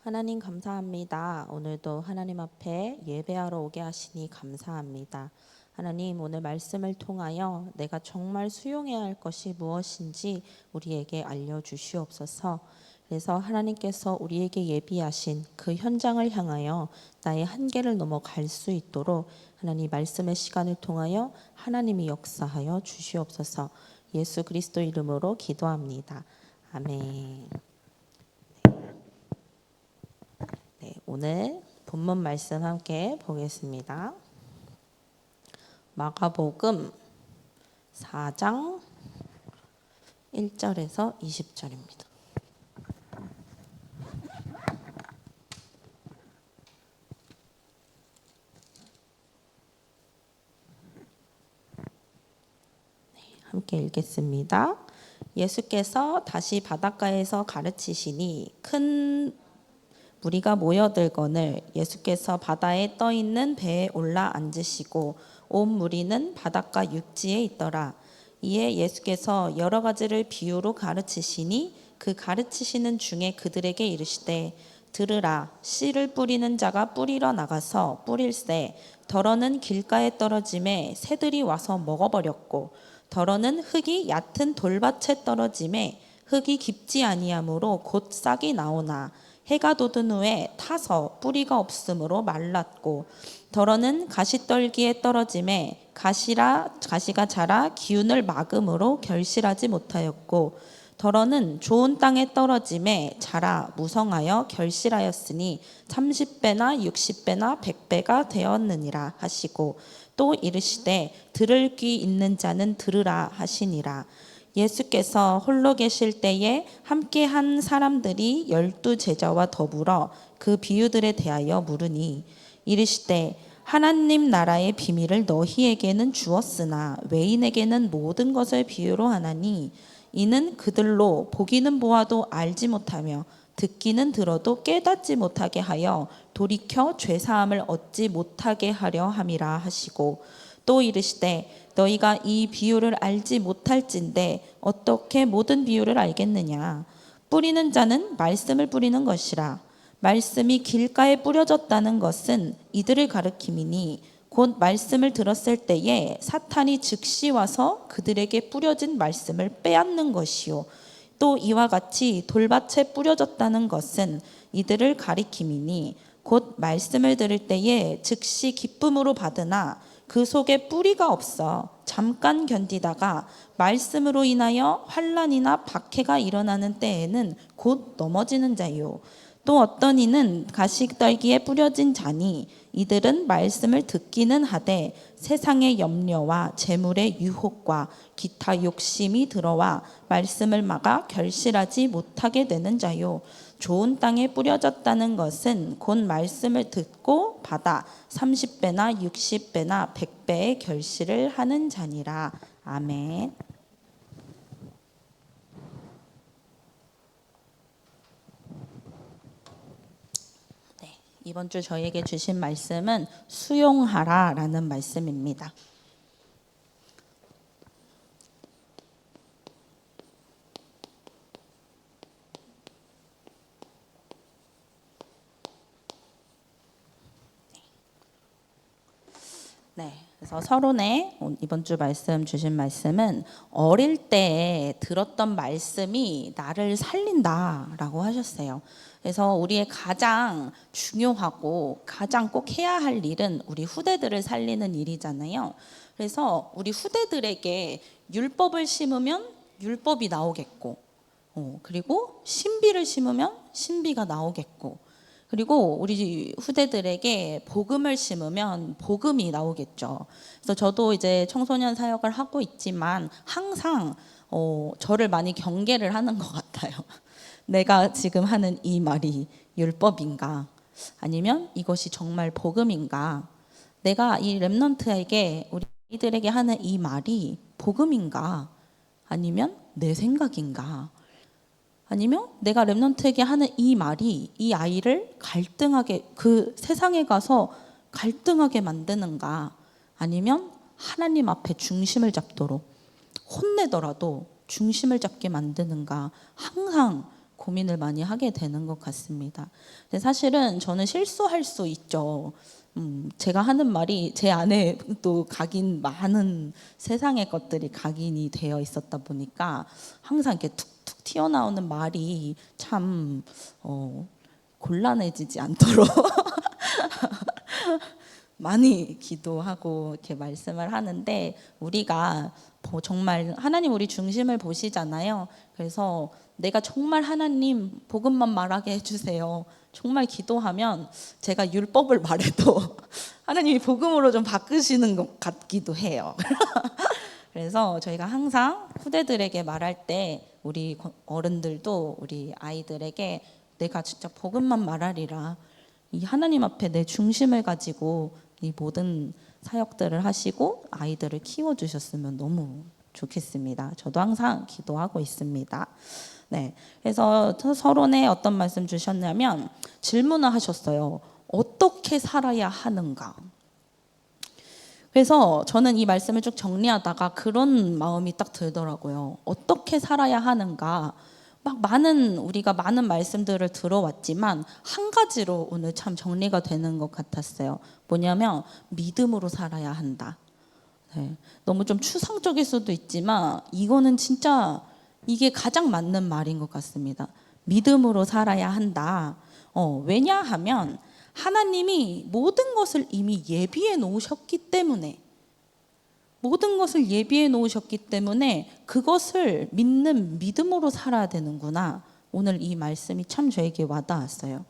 하나님 감사합니다. 오늘도 하나님 앞에 예배하러 오게 하시니 감사합니다. 하나님, 오늘 말씀을 통하여 내가 정말 수용해야 할 것이 무엇인지 우리에게 알려주시옵소서. 그래서 하나님께서 우리에게 예비하신 그 현장을 향하여 나의 한계를 넘어갈 수 있도록 하나님 말씀의 시간을 통하여 하나님이 역사하여 주시옵소서. 예수 그리스도 이름으로 기도합니다. 아멘. 네, 오늘 본문 말씀 함께 보겠습니다. 마가복음 4장 1절에서 20절입니다. 함께 읽겠습니다. 예수께서 다시 바닷가에서 가르치시니 큰 무리가 모여들거늘 예수께서 바다에 떠 있는 배에 올라 앉으시고 온 무리는 바닷가 육지에 있더라. 이에 예수께서 여러 가지를 비유로 가르치시니 그 가르치시는 중에 그들에게 이르시되 들으라. 씨를 뿌리는 자가 뿌리러 나가서 뿌릴새 덜어는 길가에 떨어짐에 새들이 와서 먹어버렸고 덜어는 흙이 얕은 돌밭에 떨어짐에 흙이 깊지 아니하므로 곧 싹이 나오나 해가 돋은 후에 타서 뿌리가 없으므로 말랐고 덜어는 가시떨기에 떨어짐에 가시가 자라 기운을 막음으로 결실하지 못하였고 덜어는 좋은 땅에 떨어짐에 자라 무성하여 결실하였으니 30배나 60배나 100배가 되었느니라 하시고 또 이르시되 들을 귀 있는 자는 들으라 하시니라. 예수께서 홀로 계실 때에 함께 한 사람들이 12 제자와 더불어 그 비유들에 대하여 물으니 이르시되 하나님 나라의 비밀을 너희에게는 주었으나 외인에게는 모든 것을 비유로 하나니 이는 그들로 보기는 보아도 알지 못하며 듣기는 들어도 깨닫지 못하게 하여 돌이켜 죄사함을 얻지 못하게 하려 함이라 하시고 또 이르시되 너희가 이 비유를 알지 못할진대 어떻게 모든 비유를 알겠느냐. 뿌리는 자는 말씀을 뿌리는 것이라. 말씀이 길가에 뿌려졌다는 것은 이들을 가리킴이니 곧 말씀을 들었을 때에 사탄이 즉시 와서 그들에게 뿌려진 말씀을 빼앗는 것이요. 또 이와 같이 돌밭에 뿌려졌다는 것은 이들을 가리킴이니 곧 말씀을 들을 때에 즉시 기쁨으로 받으나 그 속에 뿌리가 없어 잠깐 견디다가 말씀으로 인하여 환난이나 박해가 일어나는 때에는 곧 넘어지는 자요. 또 어떤 이는 가시떨기에 뿌려진 자니 이들은 말씀을 듣기는 하되 세상의 염려와 재물의 유혹과 기타 욕심이 들어와 말씀을 막아 결실하지 못하게 되는 자요. 좋은 땅에 뿌려졌다는 것은 곧 말씀을 듣고 받아 30배나 60배나 100배의 결실을 하는 자니라. 아멘. 이번 주 저에게 주신 말씀은 수용하라라는 말씀입니다. 네, 그래서 서론에 이번 주 말씀 주신 말씀은 어릴 때 들었던 말씀이 나를 살린다라고 하셨어요. 그래서 우리의 가장 중요하고 가장 꼭 해야 할 일은 우리 후대들을 살리는 일이잖아요. 그래서 우리 후대들에게 율법을 심으면 율법이 나오겠고, 그리고 신비를 심으면 신비가 나오겠고, 그리고 우리 후대들에게 복음을 심으면 복음이 나오겠죠. 그래서 저도 이제 청소년 사역을 하고 있지만 항상 저를 많이 경계를 하는 것 같아요. 내가 지금 하는 이 말이 율법인가? 아니면 이것이 정말 복음인가? 내가 이 렘넌트에게 우리들에게 하는 이 말이 복음인가? 아니면 내 생각인가? 아니면 내가 렘넌트에게 하는 이 말이 이 아이를 갈등하게 그 세상에 가서 갈등하게 만드는가? 아니면 하나님 앞에 중심을 잡도록 혼내더라도 중심을 잡게 만드는가? 항상 고민을 많이 하게 되는 것 같습니다. 근데 사실은 저는 실수할 수 있죠. 제가 하는 말이 제 안에 또 많은 세상의 것들이 각인이 되어 있었다 보니까 항상 이렇게 툭툭 튀어나오는 말이 참 곤란해지지 않도록 많이 기도하고 이렇게 말씀을 하는데, 우리가 정말 하나님 우리 중심을 보시잖아요. 그래서 내가 정말 하나님 복음만 말하게 해주세요, 정말 기도하면 제가 율법을 말해도 하나님이 복음으로 좀 바꾸시는 것 같기도 해요. 그래서 저희가 항상 후대들에게 말할 때 우리 어른들도 우리 아이들에게 내가 진짜 복음만 말하리라, 이 하나님 앞에 내 중심을 가지고 이 모든 사역들을 하시고 아이들을 키워주셨으면 너무 좋겠습니다. 저도 항상 기도하고 있습니다. 네, 그래서 서론에 어떤 말씀 주셨냐면 질문을 하셨어요. 어떻게 살아야 하는가? 그래서 저는 이 말씀을 쭉 정리하다가 그런 마음이 딱 들더라고요. 어떻게 살아야 하는가? 우리가 많은 말씀들을 들어왔지만 한 가지로 오늘 참 정리가 되는 것 같았어요. 뭐냐면 믿음으로 살아야 한다. 네, 너무 좀 추상적일 수도 있지만 이거는 진짜 이게 가장 맞는 말인 것 같습니다. 믿음으로 살아야 한다. 왜냐하면 하나님이 모든 것을 이미 예비해 놓으셨기 때문에, 그것을 믿는 믿음으로 살아야 되는구나. 오늘 이 말씀이 참 저에게 와닿았어요.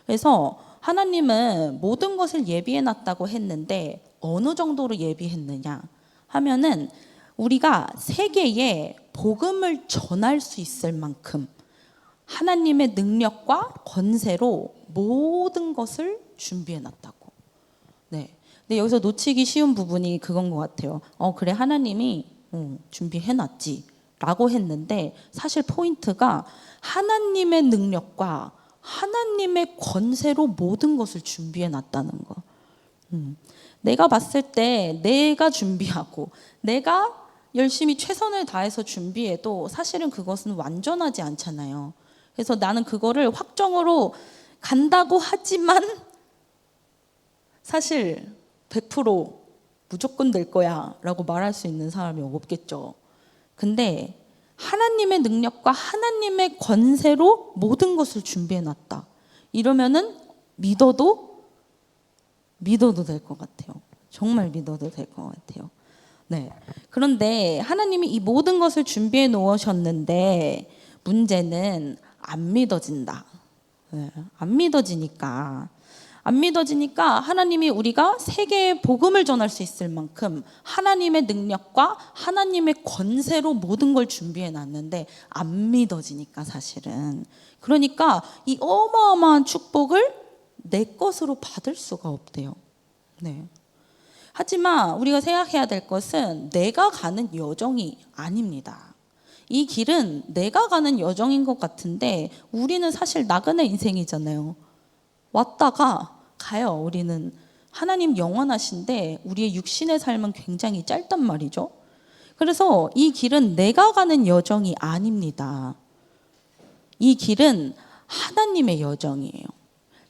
그래서 하나님은 모든 것을 예비해 놨다고 했는데 어느 정도로 예비했느냐 하면은, 우리가 세계에 복음을 전할 수 있을 만큼 하나님의 능력과 권세로 모든 것을 준비해 놨다고. 네. 근데 여기서 놓치기 쉬운 부분이 그건 것 같아요. 그래, 하나님이 준비해 놨지 라고 했는데, 사실 포인트가 하나님의 능력과 하나님의 권세로 모든 것을 준비해 놨다는 거. 내가 봤을 때 내가 준비하고 내가 열심히 최선을 다해서 준비해도 사실은 그것은 완전하지 않잖아요. 그래서 나는 그거를 확정으로 간다고 하지만 사실 100% 무조건 될 거야 라고 말할 수 있는 사람이 없겠죠. 근데 하나님의 능력과 하나님의 권세로 모든 것을 준비해 놨다, 이러면은 믿어도 될 것 같아요. 정말 믿어도 될 것 같아요. 네. 그런데 하나님이 이 모든 것을 준비해 놓으셨는데 문제는 안 믿어진다. 네. 안 믿어지니까 하나님이 우리가 세계에 복음을 전할 수 있을 만큼 하나님의 능력과 하나님의 권세로 모든 걸 준비해 놨는데 안 믿어지니까, 사실은 그러니까 이 어마어마한 축복을 내 것으로 받을 수가 없대요. 네. 하지만 우리가 생각해야 될 것은 내가 가는 여정이 아닙니다. 이 길은 내가 가는 여정인 것 같은데 우리는 사실 나그네 인생이잖아요. 왔다가 가요. 우리는 하나님 영원하신데 우리의 육신의 삶은 굉장히 짧단 말이죠. 그래서 이 길은 내가 가는 여정이 아닙니다. 이 길은 하나님의 여정이에요.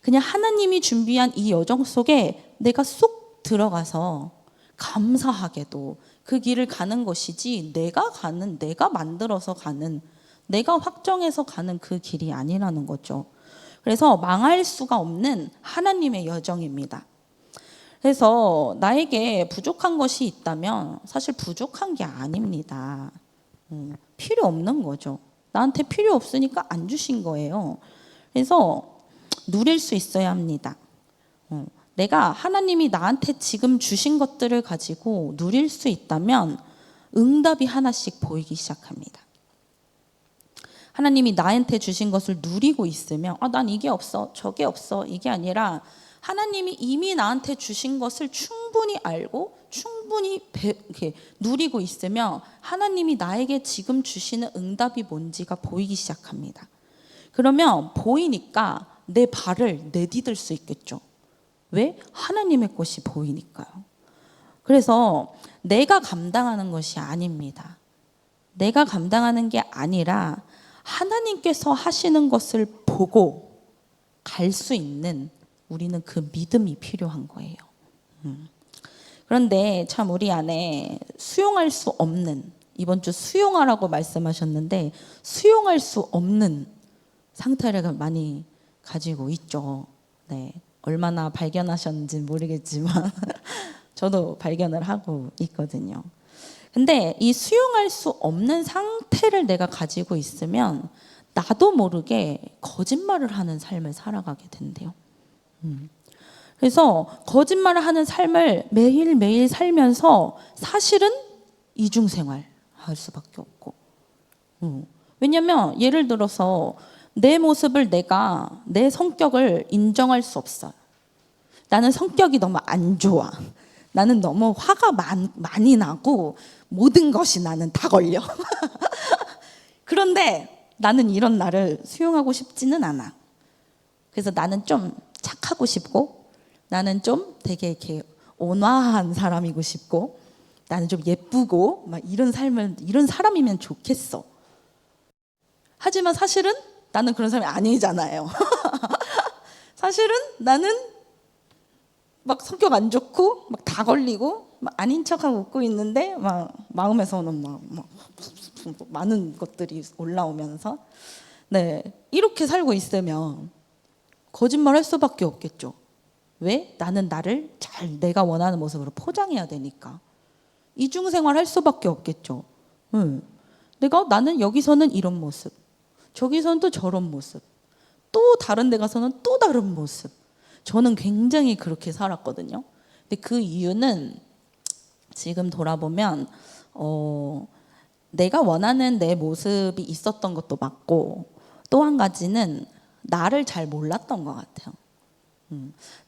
그냥 하나님이 준비한 이 여정 속에 내가 쏙 들어가서 감사하게도 그 길을 가는 것이지, 내가 만들어서 가는, 내가 확정해서 가는 그 길이 아니라는 거죠. 그래서 망할 수가 없는 하나님의 여정입니다. 그래서 나에게 부족한 것이 있다면 사실 부족한 게 아닙니다. 필요 없는 거죠. 나한테 필요 없으니까 안 주신 거예요. 그래서 누릴 수 있어야 합니다. 내가 하나님이 나한테 지금 주신 것들을 가지고 누릴 수 있다면 응답이 하나씩 보이기 시작합니다. 하나님이 나한테 주신 것을 누리고 있으면 난 이게 없어, 저게 없어, 이게 아니라 하나님이 이미 나한테 주신 것을 충분히 알고 충분히 이렇게 누리고 있으면 하나님이 나에게 지금 주시는 응답이 뭔지가 보이기 시작합니다. 그러면 보이니까 내 발을 내디딜 수 있겠죠. 왜? 하나님의 것이 보이니까요. 그래서 내가 감당하는 것이 아닙니다. 내가 감당하는 게 아니라 하나님께서 하시는 것을 보고 갈 수 있는 우리는 그 믿음이 필요한 거예요. 그런데 참 우리 안에 수용할 수 없는, 이번 주 수용하라고 말씀하셨는데 수용할 수 없는 상태를 많이 가지고 있죠. 네, 얼마나 발견하셨는지 모르겠지만 저도 발견을 하고 있거든요. 근데 이 수용할 수 없는 상태를 내가 가지고 있으면 나도 모르게 거짓말을 하는 삶을 살아가게 된대요. 그래서 거짓말을 하는 삶을 매일매일 살면서 사실은 이중생활 할 수밖에 없고. 왜냐면 예를 들어서 내 모습을 내 성격을 인정할 수 없어요. 나는 성격이 너무 안 좋아. 나는 너무 화가 많이 나고 모든 것이 나는 다 걸려. 그런데 나는 이런 나를 수용하고 싶지는 않아. 그래서 나는 좀 착하고 싶고, 나는 좀 되게 이렇게 온화한 사람이고 싶고, 나는 좀 예쁘고 막 이런 사람이면 좋겠어. 하지만 사실은 나는 그런 사람이 아니잖아요. 사실은 나는 막 성격 안 좋고 막 다 걸리고 막 아닌 척하고 웃고 있는데 막 마음에서는 막 많은 것들이 올라오면서 네, 이렇게 살고 있으면 거짓말 할 수밖에 없겠죠. 왜? 나는 나를 잘 내가 원하는 모습으로 포장해야 되니까. 이중생활 할 수밖에 없겠죠. 나는 여기서는 이런 모습, 저기서는 또 저런 모습, 또 다른 데 가서는 또 다른 모습. 저는 굉장히 그렇게 살았거든요. 근데 그 이유는 지금 돌아보면 내가 원하는 내 모습이 있었던 것도 맞고, 또 한 가지는 나를 잘 몰랐던 것 같아요.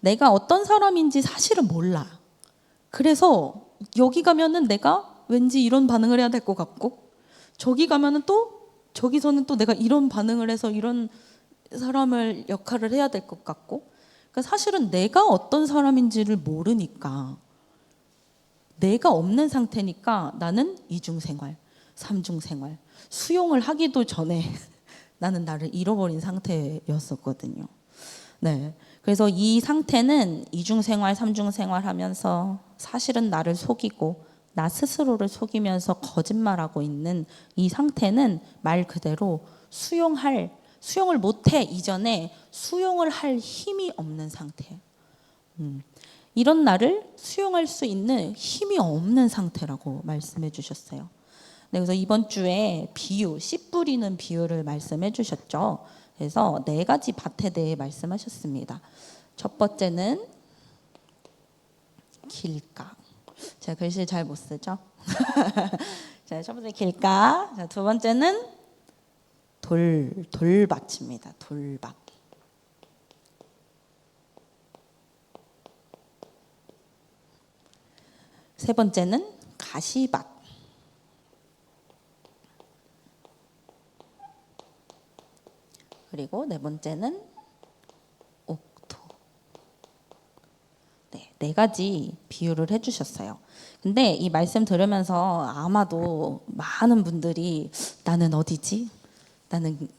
내가 어떤 사람인지 사실은 몰라. 그래서 여기 가면은 내가 왠지 이런 반응을 해야 될 것 같고, 저기 가면은 또 저기서는 또 내가 이런 반응을 해서 이런 사람을 역할을 해야 될 것 같고, 그러니까 사실은 내가 어떤 사람인지를 모르니까, 내가 없는 상태니까 나는 이중생활, 삼중생활, 수용을 하기도 전에 나는 나를 잃어버린 상태였었거든요. 네, 그래서 이 상태는 이중생활, 삼중생활 하면서 사실은 나를 속이고 나 스스로를 속이면서 거짓말하고 있는 이 상태는 말 그대로 수용을 못해 이전에 수용을 할 힘이 없는 상태예요. 이런 나를 수용할 수 있는 힘이 없는 상태라고 말씀해 주셨어요. 네, 그래서 이번 주에 비유, 씨 뿌리는 비유를 말씀해 주셨죠. 그래서 4가지 밭에 대해 말씀하셨습니다. 첫 번째는 길가. 제가 글씨 잘 못 쓰죠? 자, 첫 번째 길가. 자, 두 번째는 돌밭입니다. 돌밭. 세 번째는 가시밭. 그리고 네 번째는 옥토. 네, 4가지 비유를 해주셨어요. 근데 이 말씀 들으면서 아마도 많은 분들이 나는 어디지?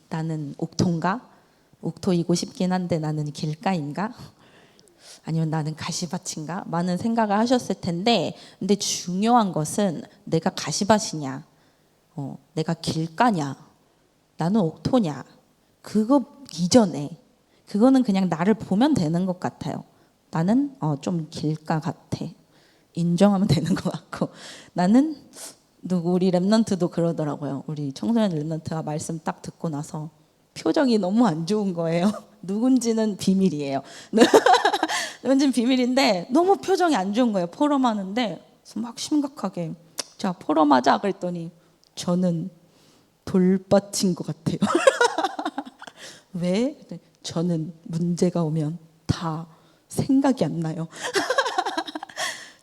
나는 옥토인가? 옥토이고 싶긴 한데 나는 길가인가? 아니면 나는 가시밭인가? 많은 생각을 하셨을 텐데, 근데 중요한 것은 내가 가시밭이냐, 내가 길가냐, 나는 옥토냐, 그거 이전에 그거는 그냥 나를 보면 되는 것 같아요. 나는 좀 길가 같아. 인정하면 되는 것 같고, 나는 우리 랩런트도 그러더라고요. 우리 청소년 랩런트가 말씀 딱 듣고 나서 표정이 너무 안 좋은 거예요. 누군지는 비밀이에요. 누군지는 비밀인데 너무 표정이 안 좋은 거예요. 포럼하는데 막 심각하게 자 포럼하자 그랬더니 저는 돌밭인 것 같아요. 왜? 저는 문제가 오면 다 생각이 안 나요.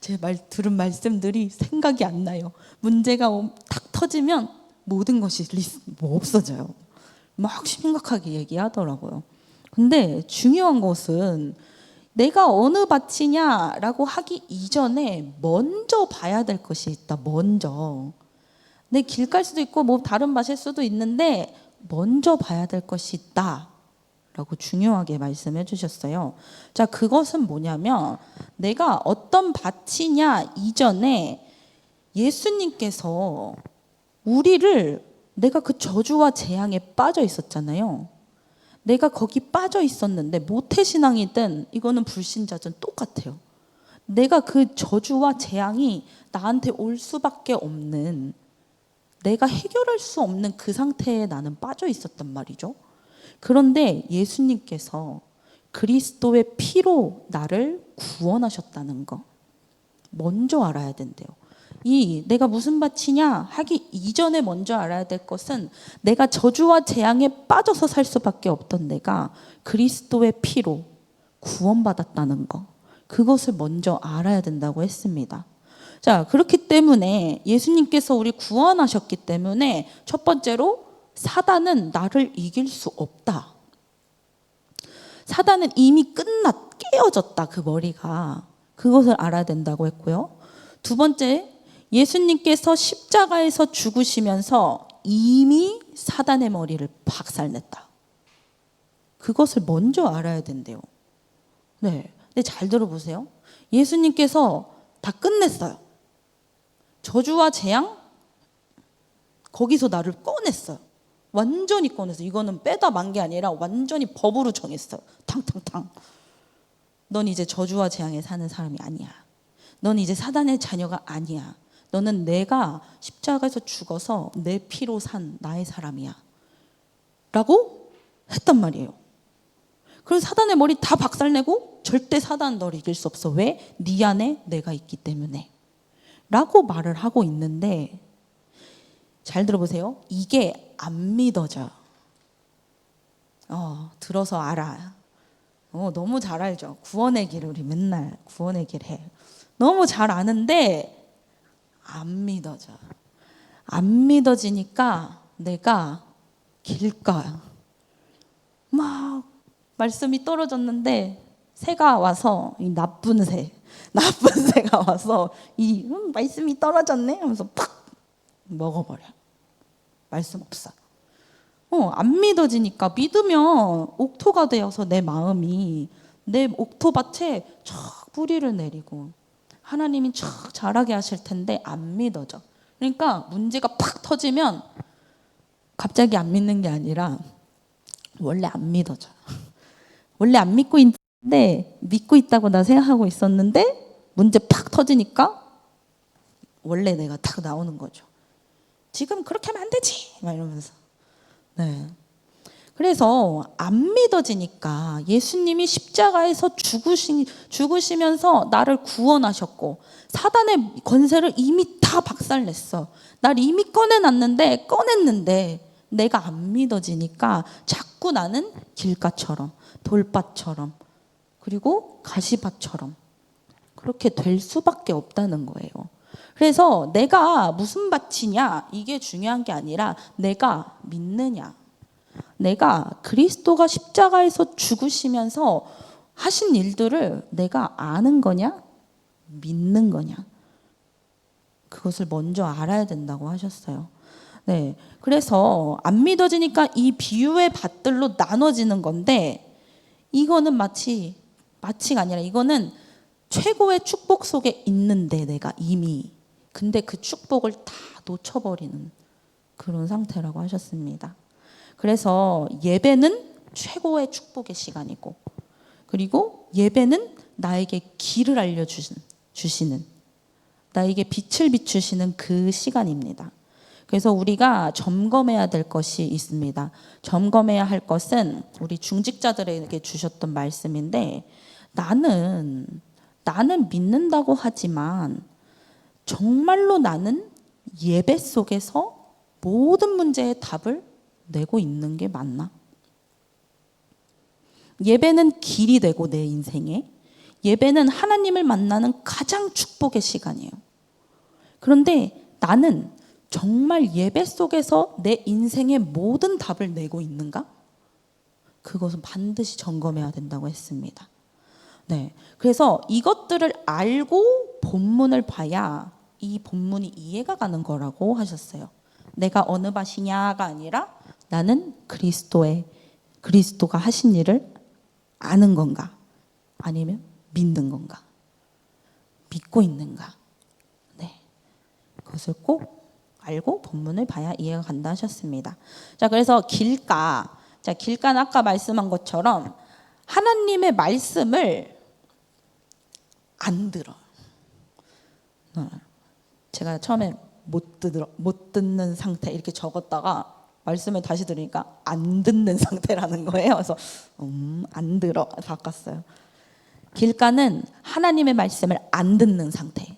제 들은 말씀들이 생각이 안 나요. 문제가 탁 터지면 모든 것이 없어져요. 막 심각하게 얘기하더라고요. 근데 중요한 것은 내가 어느 밭이냐라고 하기 이전에 먼저 봐야 될 것이 있다. 먼저. 내 길 갈 수도 있고 뭐 다른 밭일 수도 있는데 먼저 봐야 될 것이 있다 라고 중요하게 말씀해 주셨어요. 자, 그것은 뭐냐면 내가 어떤 밭이냐 이전에 예수님께서 우리를, 내가 그 저주와 재앙에 빠져 있었잖아요. 내가 거기 빠져 있었는데 모태신앙이든 이거는 불신자든 똑같아요. 내가 그 저주와 재앙이 나한테 올 수밖에 없는, 내가 해결할 수 없는 그 상태에 나는 빠져 있었단 말이죠. 그런데 예수님께서 그리스도의 피로 나를 구원하셨다는 거 먼저 알아야 된대요. 이 내가 무슨 밭이냐 하기 이전에 먼저 알아야 될 것은 내가 저주와 재앙에 빠져서 살 수밖에 없던 내가 그리스도의 피로 구원받았다는 거, 그것을 먼저 알아야 된다고 했습니다. 자, 그렇기 때문에 예수님께서 우리 구원하셨기 때문에 첫 번째로 사단은 나를 이길 수 없다. 사단은 이미 깨어졌다, 그 머리가. 그것을 알아야 된다고 했고요. 두 번째, 예수님께서 십자가에서 죽으시면서 이미 사단의 머리를 박살냈다. 그것을 먼저 알아야 된대요. 네, 근데 잘 들어보세요. 예수님께서 다 끝냈어요. 저주와 재앙, 거기서 나를 꺼냈어요. 완전히 꺼냈어요. 이거는 빼다 만 게 아니라 완전히 법으로 정했어요. 탕탕탕. 넌 이제 저주와 재앙에 사는 사람이 아니야. 넌 이제 사단의 자녀가 아니야. 너는 내가 십자가에서 죽어서 내 피로 산 나의 사람이야. 라고 했단 말이에요. 그래서 사단의 머리 다 박살내고 절대 사단 너를 이길 수 없어. 왜? 네 안에 내가 있기 때문에. 라고 말을 하고 있는데 잘 들어보세요. 이게 안 믿어져. 들어서 알아. 너무 잘 알죠. 구원의 길을 우리 맨날 구원의 길 해. 너무 잘 아는데 안 믿어져. 안 믿어지니까 내가 길가야. 막 말씀이 떨어졌는데 새가 와서, 이 나쁜 새가 와서 이 말씀이 떨어졌네 하면서 팍 먹어버려. 말씀 없어. 안 믿어지니까, 믿으면 옥토가 되어서 내 마음이 내 옥토밭에 촥 뿌리를 내리고 하나님이 촥 자라게 하실 텐데 안 믿어져. 그러니까 문제가 팍 터지면 갑자기 안 믿는 게 아니라 원래 안 믿어져. 원래 안 믿고 있는데 믿고 있다고 나 생각하고 있었는데 문제 팍 터지니까 원래 내가 딱 나오는 거죠. 지금 그렇게 하면 안 되지 막 이러면서. 네. 그래서 안 믿어지니까 예수님이 십자가에서 죽으시면서 나를 구원하셨고 사단의 권세를 이미 다 박살냈어. 날 이미 꺼냈는데 내가 안 믿어지니까 자꾸 나는 길가처럼 돌밭처럼 그리고 가시밭처럼 그렇게 될 수밖에 없다는 거예요. 그래서 내가 무슨 밭이냐 이게 중요한 게 아니라 내가 믿느냐, 내가 그리스도가 십자가에서 죽으시면서 하신 일들을 내가 아는 거냐 믿는 거냐, 그것을 먼저 알아야 된다고 하셨어요. 네, 그래서 안 믿어지니까 이 비유의 밭들로 나눠지는 건데 이거는 마치가 아니라 이거는 최고의 축복 속에 있는데 내가 이미, 근데 그 축복을 다 놓쳐버리는 그런 상태라고 하셨습니다. 그래서 예배는 최고의 축복의 시간이고, 그리고 예배는 나에게 길을 알려주시는, 나에게 빛을 비추시는 그 시간입니다. 그래서 우리가 점검해야 될 것이 있습니다. 점검해야 할 것은 우리 중직자들에게 주셨던 말씀인데, 나는 믿는다고 하지만 정말로 나는 예배 속에서 모든 문제의 답을 내고 있는 게 맞나? 예배는 길이 되고 내 인생에 예배는 하나님을 만나는 가장 축복의 시간이에요. 그런데 나는 정말 예배 속에서 내 인생의 모든 답을 내고 있는가? 그것은 반드시 점검해야 된다고 했습니다. 네, 그래서 이것들을 알고 본문을 봐야 이 본문이 이해가 가는 거라고 하셨어요. 내가 어느 밭이냐가 아니라 나는 그리스도가 하신 일을 아는 건가? 아니면 믿는 건가? 믿고 있는가? 네. 그것을 꼭 알고 본문을 봐야 이해가 간다 하셨습니다. 자, 그래서 길가는 아까 말씀한 것처럼 하나님의 말씀을 안 들어. 제가 처음에 못 듣는 상태 이렇게 적었다가 말씀을 다시 들으니까 안 듣는 상태라는 거예요. 그래서 안 들어 바꿨어요. 길가는 하나님의 말씀을 안 듣는 상태.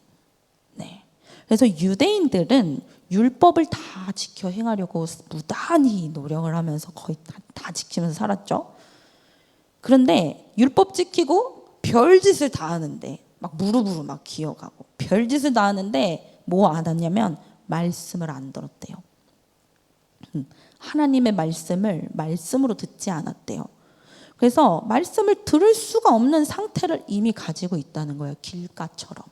네. 그래서 유대인들은 율법을 다 지켜 행하려고 무단히 노력을 하면서 거의 다 지키면서 살았죠. 그런데 율법 지키고 별짓을 다 하는데 막 무릎으로 막 기어가고 별짓을 다 하는데 뭐 안 했냐면 말씀을 안 들었대요. 하나님의 말씀을 말씀으로 듣지 않았대요. 그래서 말씀을 들을 수가 없는 상태를 이미 가지고 있다는 거예요. 길가처럼.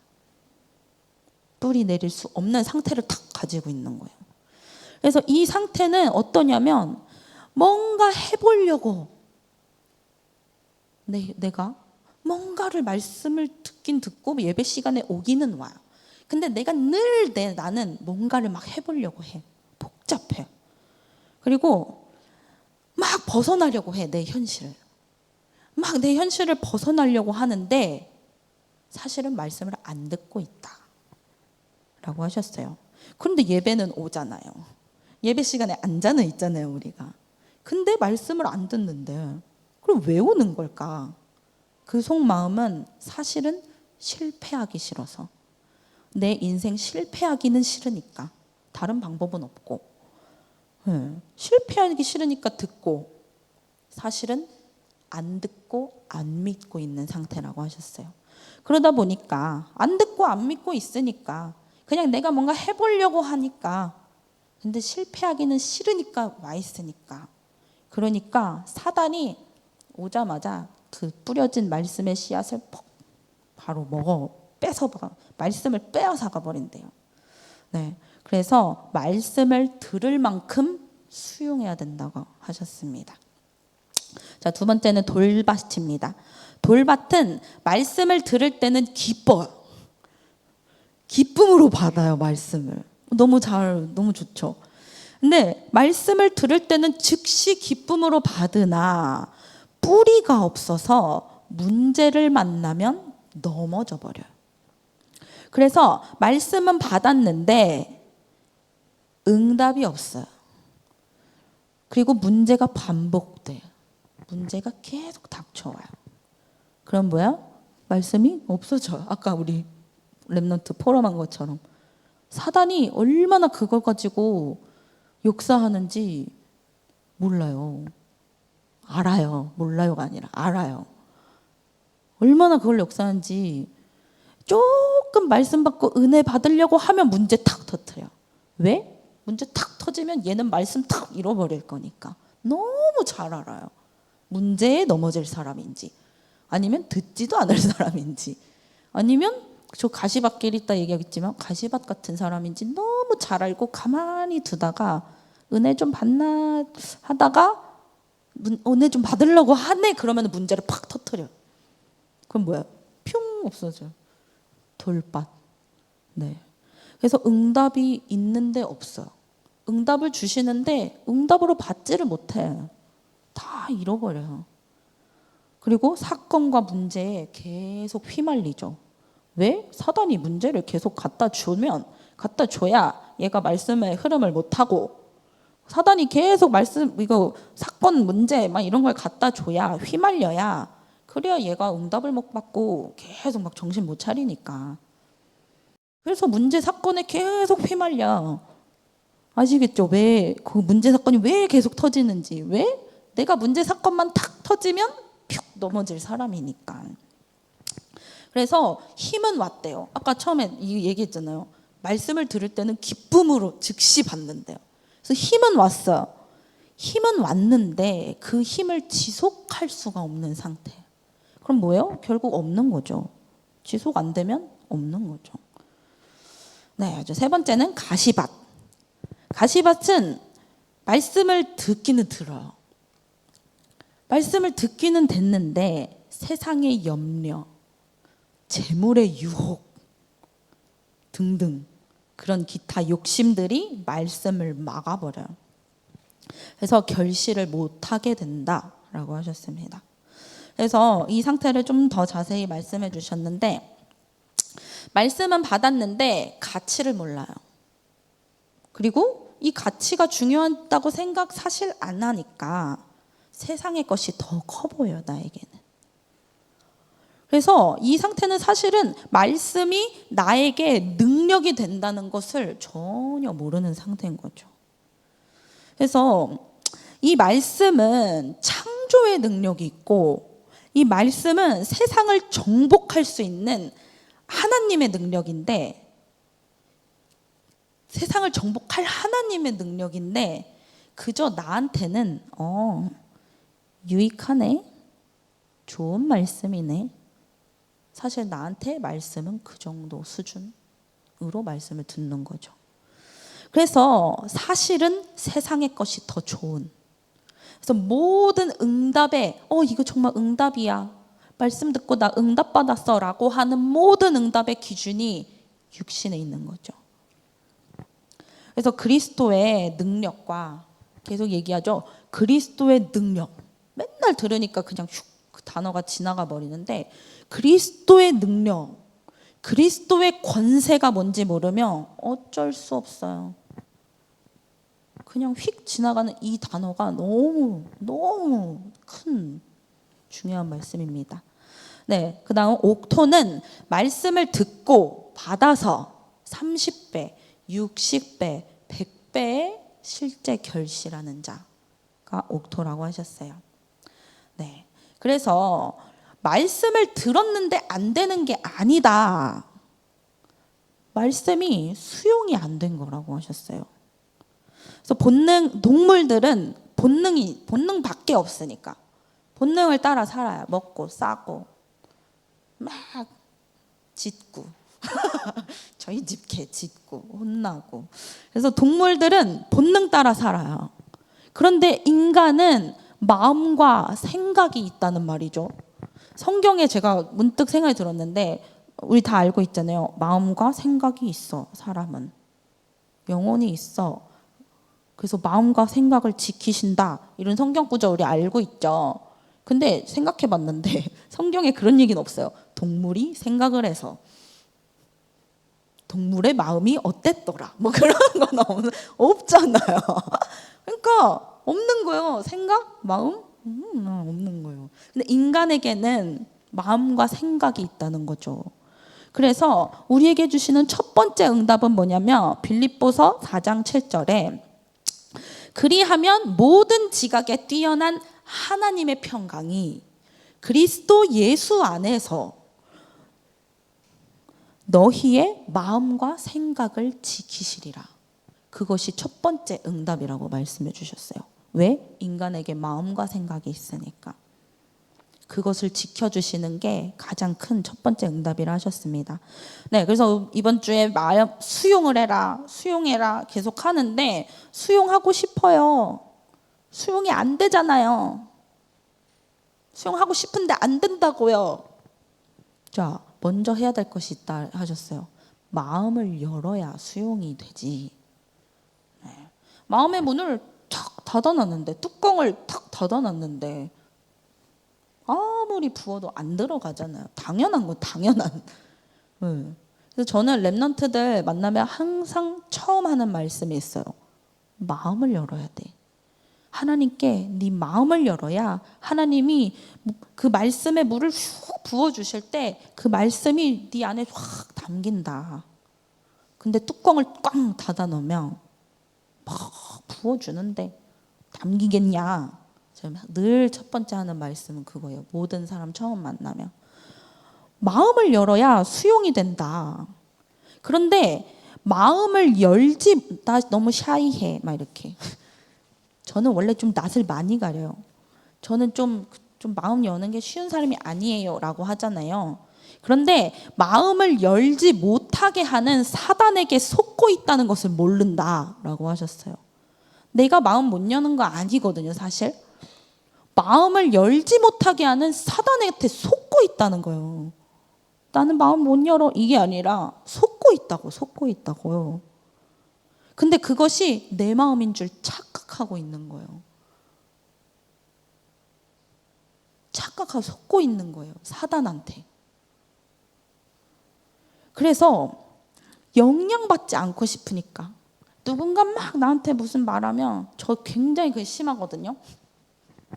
뿌리 내릴 수 없는 상태를 탁 가지고 있는 거예요. 그래서 이 상태는 어떠냐면 뭔가 해보려고 내가 뭔가를 말씀을 듣긴 듣고 예배 시간에 오기는 와요. 근데 내가 늘 나는 뭔가를 막 해보려고 해. 복잡해. 그리고 막 벗어나려고 해. 내 현실을. 막 내 현실을 벗어나려고 하는데 사실은 말씀을 안 듣고 있다 라고 하셨어요. 그런데 예배는 오잖아요. 예배 시간에 앉아는 있잖아요, 우리가. 근데 말씀을 안 듣는데 그럼 왜 오는 걸까? 그 속마음은 사실은 실패하기 싫어서, 내 인생 실패하기는 싫으니까, 다른 방법은 없고, 실패하기 싫으니까 듣고 사실은 안 듣고 안 믿고 있는 상태라고 하셨어요. 그러다 보니까 안 듣고 안 믿고 있으니까 그냥 내가 뭔가 해보려고 하니까, 근데 실패하기는 싫으니까 와 있으니까, 그러니까 사단이 오자마자 그 뿌려진 말씀의 씨앗을 바로 말씀을 빼앗아가 버린대요. 네, 그래서 말씀을 들을 만큼 수용해야 된다고 하셨습니다. 자, 두 번째는 돌밭입니다. 돌밭은 말씀을 들을 때는 기뻐요. 기쁨으로 받아요, 말씀을. 너무 좋죠. 근데 말씀을 들을 때는 즉시 기쁨으로 받으나 뿌리가 없어서 문제를 만나면 넘어져 버려요. 그래서 말씀은 받았는데 응답이 없어요. 그리고 문제가 반복돼요. 문제가 계속 닥쳐와요. 그럼 뭐야? 말씀이 없어져요. 아까 우리 렘넌트 포럼한 것처럼 사단이 얼마나 그걸 가지고 역사하는지 몰라요. 알아요. 몰라요가 아니라 알아요. 얼마나 그걸 역사하는지. 조금 말씀 받고 은혜 받으려고 하면 문제 탁 터뜨려. 왜? 문제 탁 터지면 얘는 말씀 탁 잃어버릴 거니까. 너무 잘 알아요. 문제에 넘어질 사람인지, 아니면 듣지도 않을 사람인지, 아니면 저 가시밭길 있다 얘기하겠지만 가시밭 같은 사람인지 너무 잘 알고 가만히 두다가 은혜 좀 받나 하다가 은혜 좀 받으려고 하네 그러면 문제를 팍 터뜨려. 그럼 뭐야? 뿅 없어져요. 돌밭. 네. 그래서 응답이 있는데 없어요. 응답을 주시는데 응답으로 받지를 못해. 다 잃어버려요. 그리고 사건과 문제에 계속 휘말리죠. 왜? 사단이 문제를 계속 갖다 줘야 얘가 말씀의 흐름을 못하고, 사단이 계속 이거 사건 문제 막 이런 걸 갖다 줘야, 휘말려야, 그래야 얘가 응답을 못 받고 계속 막 정신 못 차리니까. 그래서 문제 사건에 계속 휘말려. 아시겠죠? 왜 그 문제 사건이 왜 계속 터지는지. 왜? 내가 문제 사건만 탁 터지면 푹 넘어질 사람이니까. 그래서 힘은 왔대요. 아까 처음에 이 얘기했잖아요. 말씀을 들을 때는 기쁨으로 즉시 받는데요. 그래서 힘은 왔어요. 힘은 왔는데 그 힘을 지속할 수가 없는 상태. 그럼 뭐예요? 결국 없는 거죠. 지속 안 되면 없는 거죠. 네, 세 번째는 가시밭. 가시밭은 말씀을 듣기는 들어요. 말씀을 듣기는 됐는데 세상의 염려, 재물의 유혹 등등 그런 기타 욕심들이 말씀을 막아버려요. 그래서 결실을 못하게 된다라고 하셨습니다. 그래서 이 상태를 좀 더 자세히 말씀해 주셨는데, 말씀은 받았는데 가치를 몰라요. 그리고 이 가치가 중요하다고 생각 사실 안 하니까 세상의 것이 더 커 보여요, 나에게는. 그래서 이 상태는 사실은 말씀이 나에게 능력이 된다는 것을 전혀 모르는 상태인 거죠. 그래서 이 말씀은 창조의 능력이 있고, 이 말씀은 세상을 정복할 수 있는 하나님의 능력인데, 세상을 정복할 하나님의 능력인데 그저 나한테는 유익하네, 좋은 말씀이네. 사실 나한테 말씀은 그 정도 수준으로 말씀을 듣는 거죠. 그래서 사실은 세상의 것이 더 좋은, 그래서 모든 응답에 이거 정말 응답이야, 말씀 듣고 나 응답 받았어 라고 하는 모든 응답의 기준이 육신에 있는 거죠. 그래서 그리스도의 능력과 계속 얘기하죠. 그리스도의 능력, 맨날 들으니까 그냥 그 단어가 지나가 버리는데, 그리스도의 능력, 그리스도의 권세가 뭔지 모르면 어쩔 수 없어요. 그냥 휙 지나가는 이 단어가 너무 큰 중요한 말씀입니다. 네, 그 다음 옥토는 말씀을 듣고 받아서 30배, 60배, 100배의 실제 결실하는 자가 옥토라고 하셨어요. 네, 그래서 말씀을 들었는데 안 되는 게 아니다. 말씀이 수용이 안 된 거라고 하셨어요. 그래서 동물들은 본능밖에 없으니까 본능을 따라 살아요. 먹고 싸고 막 짖고 저희 집 개 짖고 혼나고. 그래서 동물들은 본능 따라 살아요. 그런데 인간은 마음과 생각이 있다는 말이죠. 성경에 제가 문득 생각이 들었는데, 우리 다 알고 있잖아요. 마음과 생각이 있어. 사람은 영혼이 있어. 그래서 마음과 생각을 지키신다, 이런 성경 구절 우리 알고 있죠. 근데 생각해 봤는데 성경에 그런 얘기는 없어요. 동물이 생각을 해서 동물의 마음이 어땠더라, 뭐 그런 건 없잖아요. 그러니까 없는 거예요. 생각, 마음 없는 거예요. 근데 인간에게는 마음과 생각이 있다는 거죠. 그래서 우리에게 주시는 첫 번째 응답은 뭐냐면 빌립보서 4장 7절에 그리하면 모든 지각에 뛰어난 하나님의 평강이 그리스도 예수 안에서 너희의 마음과 생각을 지키시리라. 그것이 첫 번째 응답이라고 말씀해 주셨어요. 왜? 인간에게 마음과 생각이 있으니까. 그것을 지켜주시는 게 가장 큰 첫 번째 응답이라 하셨습니다. 네, 그래서 이번 주에 수용을 해라, 수용해라 계속 하는데 수용하고 싶어요. 수용이 안 되잖아요. 수용하고 싶은데 안 된다고요. 자, 먼저 해야 될 것이 있다 하셨어요. 마음을 열어야 수용이 되지. 네. 마음의 문을 탁 닫아놨는데, 뚜껑을 탁 닫아놨는데 아무리 부어도 안 들어가잖아요. 당연한 건 당연한. 네. 그래서 저는 랩런트들 만나면 항상 처음 하는 말씀이 있어요. 마음을 열어야 돼. 하나님께 네 마음을 열어야 하나님이 그 말씀의 물을 훅 부어주실 때 그 말씀이 네 안에 확 담긴다. 근데 뚜껑을 꽝 닫아 놓으면 막 부어주는데 담기겠냐. 늘 첫 번째 하는 말씀은 그거예요. 모든 사람 처음 만나면 마음을 열어야 수용이 된다. 그런데 마음을 열지, 나 너무 샤이해 막 이렇게. 저는 원래 좀 낯을 많이 가려요. 저는 좀 마음 여는 게 쉬운 사람이 아니에요 라고 하잖아요. 그런데 마음을 열지 못하게 하는 사단에게 속고 있다는 것을 모른다 라고 하셨어요. 내가 마음 못 여는 거 아니거든요, 사실. 마음을 열지 못하게 하는 사단한테 속고 있다는 거예요. 나는 마음 못 열어, 이게 아니라 속고 있다고요. 근데 그것이 내 마음인 줄 착각하고 있는 거예요. 착각하고 속고 있는 거예요, 사단한테. 그래서 영향받지 않고 싶으니까 누군가 막 나한테 무슨 말하면 저 굉장히 그게 심하거든요.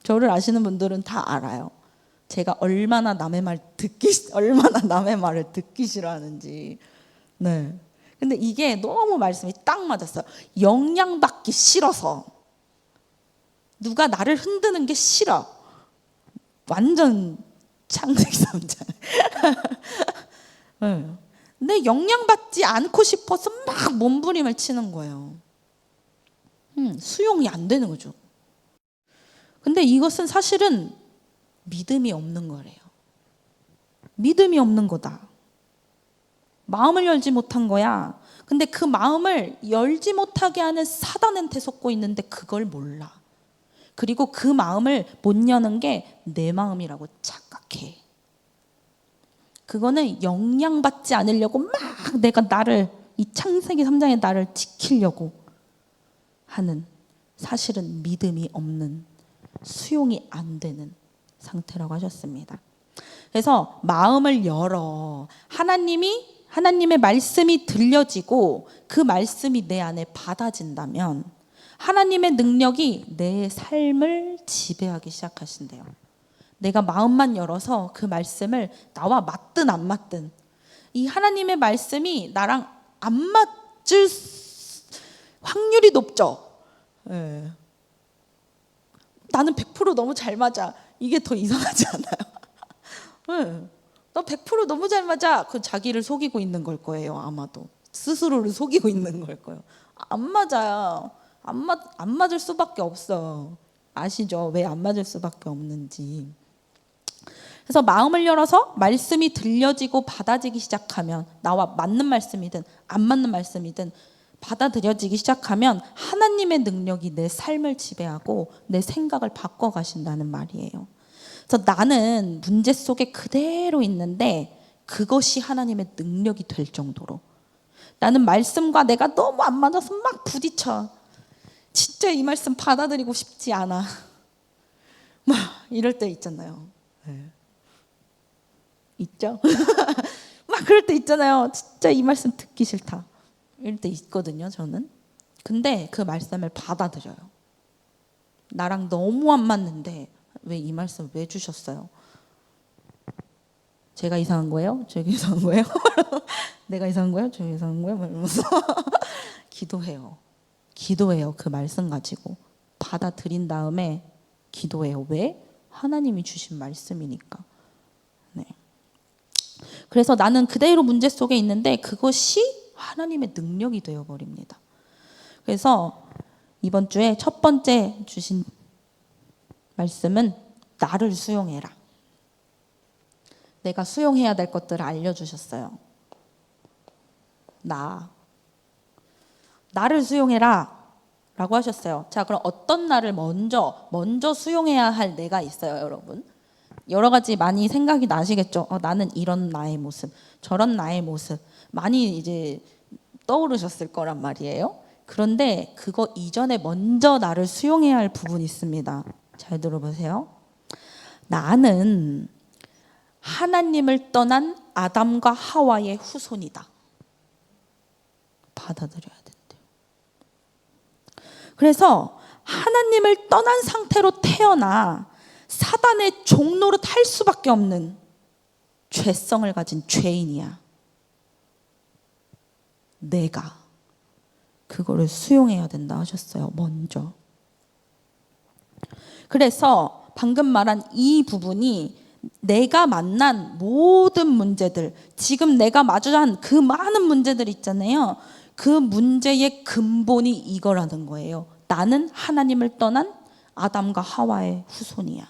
저를 아시는 분들은 다 알아요. 제가 얼마나 남의 말을 듣기 싫어하는지. 네. 근데 이게 너무 말씀이 딱 맞았어요. 영향받기 싫어서. 누가 나를 흔드는 게 싫어. 완전 창세기상자. 네. 근데 영향받지 않고 싶어서 막 몸부림을 치는 거예요. 수용이 안 되는 거죠. 근데 이것은 사실은 믿음이 없는 거래요. 믿음이 없는 거다. 마음을 열지 못한 거야. 근데 그 마음을 열지 못하게 하는 사단한테 속고 있는데 그걸 몰라. 그리고 그 마음을 못 여는 게 내 마음이라고 착각해. 그거는 영향받지 않으려고 막 내가 나를, 이 창세기 3장의 나를 지키려고 하는, 사실은 믿음이 없는, 수용이 안 되는 상태라고 하셨습니다. 그래서 마음을 열어. 하나님의 말씀이 들려지고 그 말씀이 내 안에 받아진다면 하나님의 능력이 내 삶을 지배하기 시작하신대요. 내가 마음만 열어서 그 말씀을 나와 맞든 안 맞든, 이 하나님의 말씀이 나랑 안 맞을 확률이 높죠. 네. 나는 100% 너무 잘 맞아. 이게 더 이상하지 않아요? 네. 너 100% 너무 잘 맞아. 그 자기를 속이고 있는 걸 거예요. 아마도 스스로를 속이고 있는 걸 거예요. 안 맞아요. 안 맞을 수밖에 없어. 아시죠? 왜 안 맞을 수밖에 없는지. 그래서 마음을 열어서 말씀이 들려지고 받아지기 시작하면, 나와 맞는 말씀이든 안 맞는 말씀이든 받아들여지기 시작하면 하나님의 능력이 내 삶을 지배하고 내 생각을 바꿔가신다는 말이에요. 그래서 나는 문제 속에 그대로 있는데 그것이 하나님의 능력이 될 정도로, 나는 말씀과 내가 너무 안 맞아서 막 부딪혀. 진짜 이 말씀 받아들이고 싶지 않아. 막 이럴 때 있잖아요. 네. 있죠? 막 그럴 때 있잖아요. 진짜 이 말씀 듣기 싫다. 이럴 때 있거든요, 저는. 근데 그 말씀을 받아들여요. 나랑 너무 안 맞는데 왜 이 말씀 왜 주셨어요? 제가 이상한 거예요? 제가 이상한 거예요? 내가 이상한 거예요? 제가 이상한 거예요? 이러면서 기도해요. 그 말씀 가지고 받아들인 다음에 기도해요. 왜? 하나님이 주신 말씀이니까. 네. 그래서 나는 그대로 문제 속에 있는데 그것이 하나님의 능력이 되어버립니다. 그래서 이번 주에 첫 번째 주신 말씀은 나를 수용해라. 내가 수용해야 될 것들을 알려주셨어요. 나를 수용해라 라고 하셨어요. 자, 그럼 어떤 나를 먼저 수용해야 할 내가 있어요, 여러분. 여러 가지 많이 생각이 나시겠죠. 나는 이런 나의 모습, 저런 나의 모습 많이 이제 떠오르셨을 거란 말이에요. 그런데 그거 이전에 먼저 나를 수용해야 할 부분이 있습니다. 잘 들어보세요. 나는 하나님을 떠난 아담과 하와의 후손이다. 받아들여야 된대요. 그래서 하나님을 떠난 상태로 태어나 사단의 종노릇 할 수밖에 없는 죄성을 가진 죄인이야. 내가 그거를 수용해야 된다 하셨어요, 먼저. 그래서 방금 말한 이 부분이 내가 만난 모든 문제들, 지금 내가 마주한 그 많은 문제들 있잖아요. 그 문제의 근본이 이거라는 거예요. 나는 하나님을 떠난 아담과 하와의 후손이야.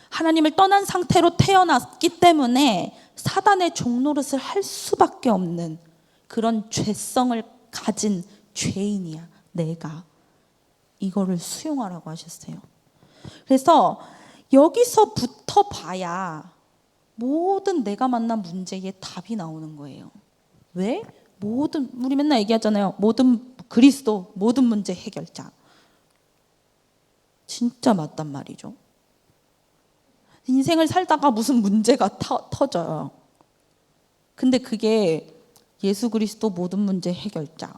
하나님을 떠난 상태로 태어났기 때문에 사단의 종노릇을 할 수밖에 없는 그런 죄성을 가진 죄인이야, 내가. 이거를 수용하라고 하셨어요. 그래서 여기서부터 봐야 모든 내가 만난 문제에 답이 나오는 거예요. 왜? 우리 맨날 얘기하잖아요. 모든 그리스도, 모든 문제 해결자. 진짜 맞단 말이죠. 인생을 살다가 무슨 문제가 터져요. 근데 그게 예수 그리스도 모든 문제 해결자.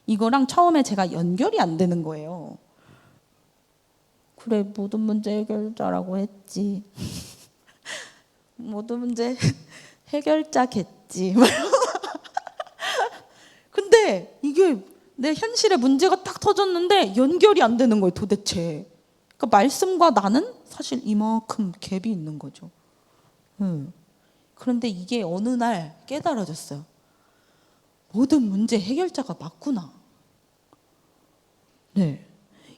이거랑 처음에 제가 연결이 안 되는 거예요. 그래, 모든 문제 해결자라고 했지. 모든 문제 해결자겠지. 근데 이게 내 현실에 문제가 딱 터졌는데 연결이 안 되는 거예요, 도대체. 그러니까 말씀과 나는 사실 이만큼 갭이 있는 거죠. 그런데 이게 어느 날 깨달아졌어요. 모든 문제 해결자가 맞구나. 네.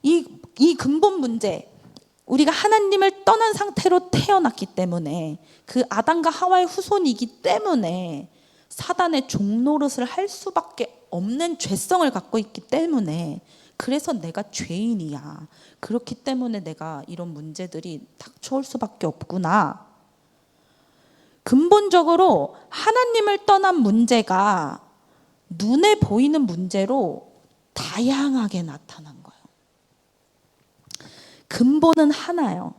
이 근본 문제, 우리가 하나님을 떠난 상태로 태어났기 때문에, 그 아담과 하와의 후손이기 때문에 사단의 종노릇을 할 수밖에 없는 죄성을 갖고 있기 때문에, 그래서 내가 죄인이야. 그렇기 때문에 내가 이런 문제들이 닥쳐올 수밖에 없구나. 근본적으로 하나님을 떠난 문제가 눈에 보이는 문제로 다양하게 나타난 거예요. 근본은 하나요.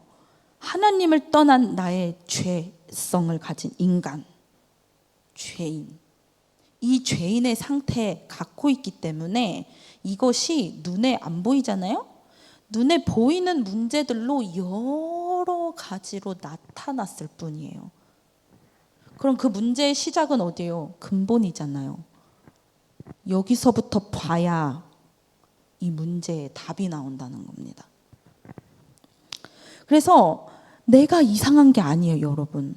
하나님을 떠난 나의 죄성을 가진 인간, 죄인. 이 죄인의 상태에 갖고 있기 때문에 이것이 눈에 안 보이잖아요. 눈에 보이는 문제들로 여러 가지로 나타났을 뿐이에요. 그럼 그 문제의 시작은 어디예요? 근본이잖아요. 여기서부터 봐야 이 문제에 답이 나온다는 겁니다. 그래서 내가 이상한 게 아니에요, 여러분.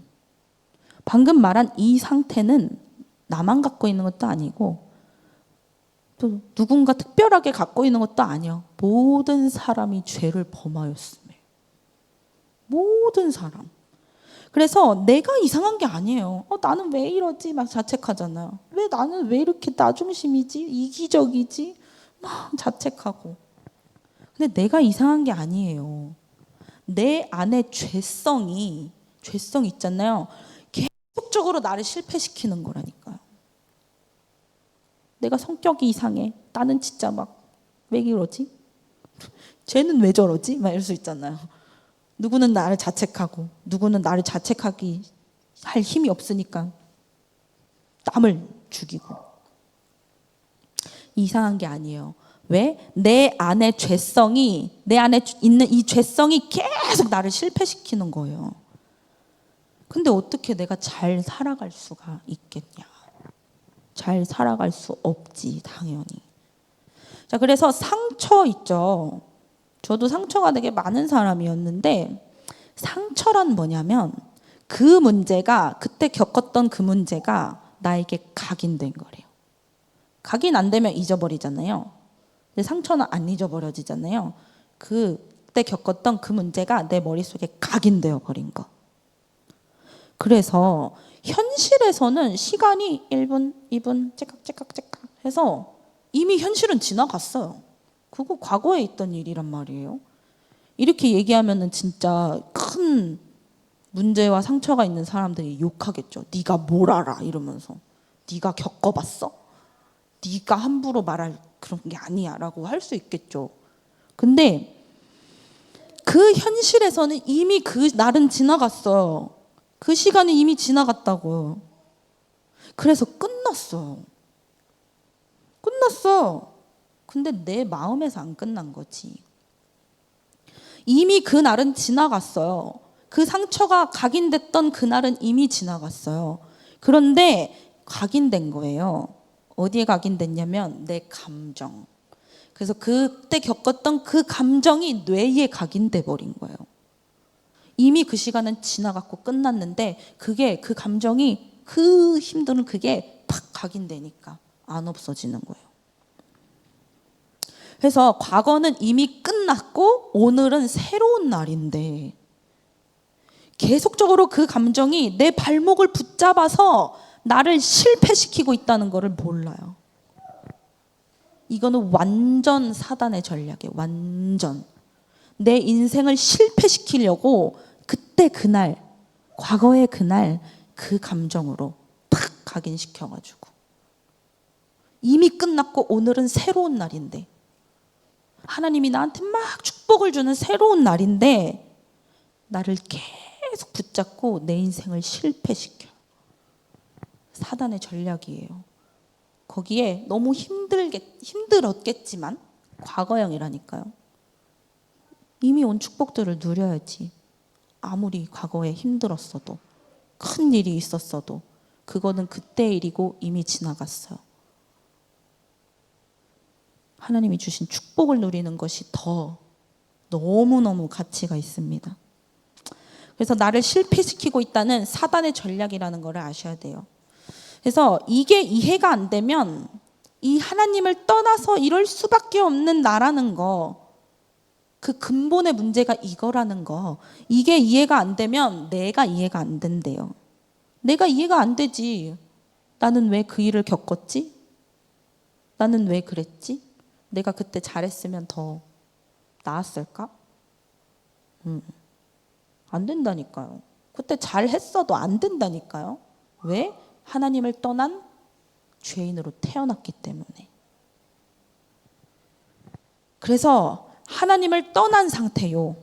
방금 말한 이 상태는 나만 갖고 있는 것도 아니고 또 누군가 특별하게 갖고 있는 것도 아니에요. 모든 사람이 죄를 범하였음에. 모든 사람. 그래서 내가 이상한 게 아니에요. 나는 왜 이러지? 막 자책하잖아요. 나는 왜 이렇게 나중심이지? 이기적이지? 막 자책하고. 근데 내가 이상한 게 아니에요. 내 안에 죄성 있잖아요. 계속적으로 나를 실패시키는 거라니까요. 내가 성격이 이상해. 나는 진짜 막 왜 이러지? 쟤는 왜 저러지? 막 이럴 수 있잖아요. 누구는 나를 자책하고 누구는 나를 자책하기 할 힘이 없으니까 남을 죽이고. 이상한 게 아니에요. 왜? 내 안에 있는 이 죄성이 계속 나를 실패시키는 거예요. 근데 어떻게 내가 잘 살아갈 수가 있겠냐? 잘 살아갈 수 없지, 당연히. 자, 그래서 상처 있죠. 저도 상처가 되게 많은 사람이었는데, 상처란 뭐냐면 그 문제가, 그때 겪었던 그 문제가 나에게 각인된 거래요. 각인 안 되면 잊어버리잖아요. 근데 상처는 안 잊어버려지잖아요. 그때 겪었던 그 문제가 내 머릿속에 각인되어 버린 거. 그래서 현실에서는 시간이 1분, 2분 째깍째깍 해서 이미 현실은 지나갔어요. 그거 과거에 있던 일이란 말이에요. 이렇게 얘기하면은 진짜 큰 문제와 상처가 있는 사람들이 욕하겠죠. 네가 뭘 알아? 이러면서. 네가 겪어봤어? 네가 함부로 말할 그런 게 아니야 라고 할 수 있겠죠. 근데 그 현실에서는 이미 그 날은 지나갔어요. 그 시간이 이미 지나갔다고요. 그래서 끝났어. 근데 내 마음에서 안 끝난 거지. 이미 그 날은 지나갔어요. 그 상처가 각인됐던 그날은 이미 지나갔어요. 그런데 각인된 거예요. 어디에 각인됐냐면 내 감정. 그래서 그때 겪었던 그 감정이 뇌에 각인돼 버린 거예요. 이미 그 시간은 지나갔고 끝났는데 그게 그 감정이 그 힘든 그게 팍 각인되니까 안 없어지는 거예요. 그래서 과거는 이미 끝났고 오늘은 새로운 날인데 계속적으로 그 감정이 내 발목을 붙잡아서 나를 실패시키고 있다는 것을 몰라요. 이거는 완전 사단의 전략이에요. 완전. 내 인생을 실패시키려고 그때 그날, 과거의 그날 그 감정으로 팍 각인시켜가지고 이미 끝났고 오늘은 새로운 날인데, 하나님이 나한테 막 축복을 주는 새로운 날인데 나를 계속 붙잡고 내 인생을 실패시켜. 사단의 전략이에요. 거기에 너무 힘들었겠지만 과거형이라니까요. 이미 온 축복들을 누려야지. 아무리 과거에 힘들었어도, 큰 일이 있었어도 그거는 그때의 일이고 이미 지나갔어요. 하나님이 주신 축복을 누리는 것이 더 너무너무 가치가 있습니다. 그래서 나를 실패시키고 있다는 사단의 전략이라는 것을 아셔야 돼요. 그래서 이게 이해가 안 되면 이 하나님을 떠나서 이럴 수밖에 없는 나라는 거, 그 근본의 문제가 이거라는 거, 이게 이해가 안 되면 내가 이해가 안 된대요. 내가 이해가 안 되지. 나는 왜 그 일을 겪었지? 나는 왜 그랬지? 내가 그때 잘했으면 더 나았을까? 안 된다니까요. 그때 잘했어도 안 된다니까요. 왜? 하나님을 떠난 죄인으로 태어났기 때문에. 그래서 하나님을 떠난 상태요.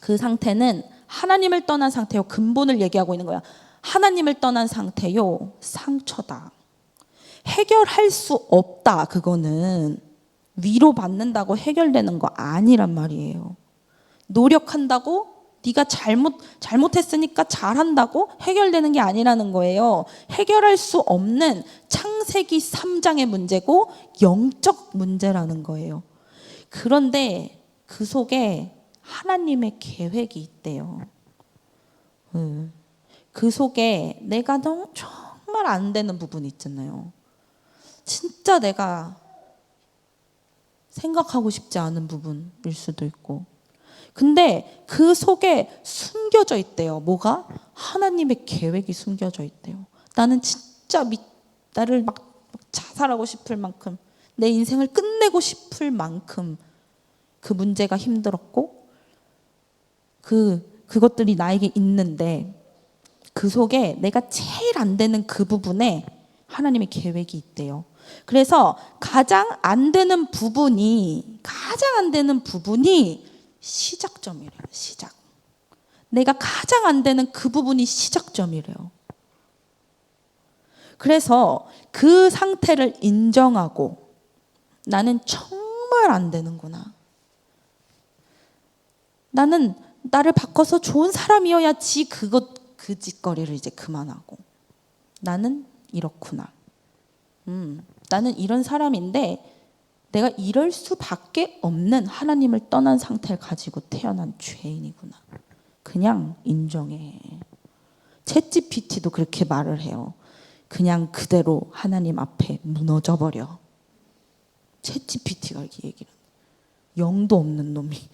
그 상태는 하나님을 떠난 상태요. 근본을 얘기하고 있는 거야. 하나님을 떠난 상태요. 상처다. 해결할 수 없다. 그거는 위로받는다고 해결되는 거 아니란 말이에요. 노력한다고 네가 잘못했으니까 잘한다고 해결되는 게 아니라는 거예요. 해결할 수 없는 창세기 3장의 문제고 영적 문제라는 거예요. 그런데 그 속에 하나님의 계획이 있대요. 그 속에 내가 너무 정말 안 되는 부분이 있잖아요. 진짜 내가 생각하고 싶지 않은 부분일 수도 있고. 근데 그 속에 숨겨져 있대요. 뭐가? 하나님의 계획이 숨겨져 있대요. 나는 진짜 나를 막 자살하고 싶을 만큼, 내 인생을 끝내고 싶을 만큼 그 문제가 힘들었고 그것들이 나에게 있는데, 그 속에 내가 제일 안 되는 그 부분에 하나님의 계획이 있대요. 그래서 가장 안 되는 부분이 시작점이래요. 시작. 내가 가장 안 되는 그 부분이 시작점이래요. 그래서 그 상태를 인정하고, 나는 정말 안 되는구나. 나는 나를 바꿔서 좋은 사람이어야지, 그 짓거리를 이제 그만하고, 나는 이렇구나. 나는 이런 사람인데 내가 이럴 수밖에 없는 하나님을 떠난 상태를 가지고 태어난 죄인이구나. 그냥 인정해. 챗GPT도 그렇게 말을 해요. 그냥 그대로 하나님 앞에 무너져 버려. 챗GPT가 이렇게 얘기를 해요. 영도 없는 놈이.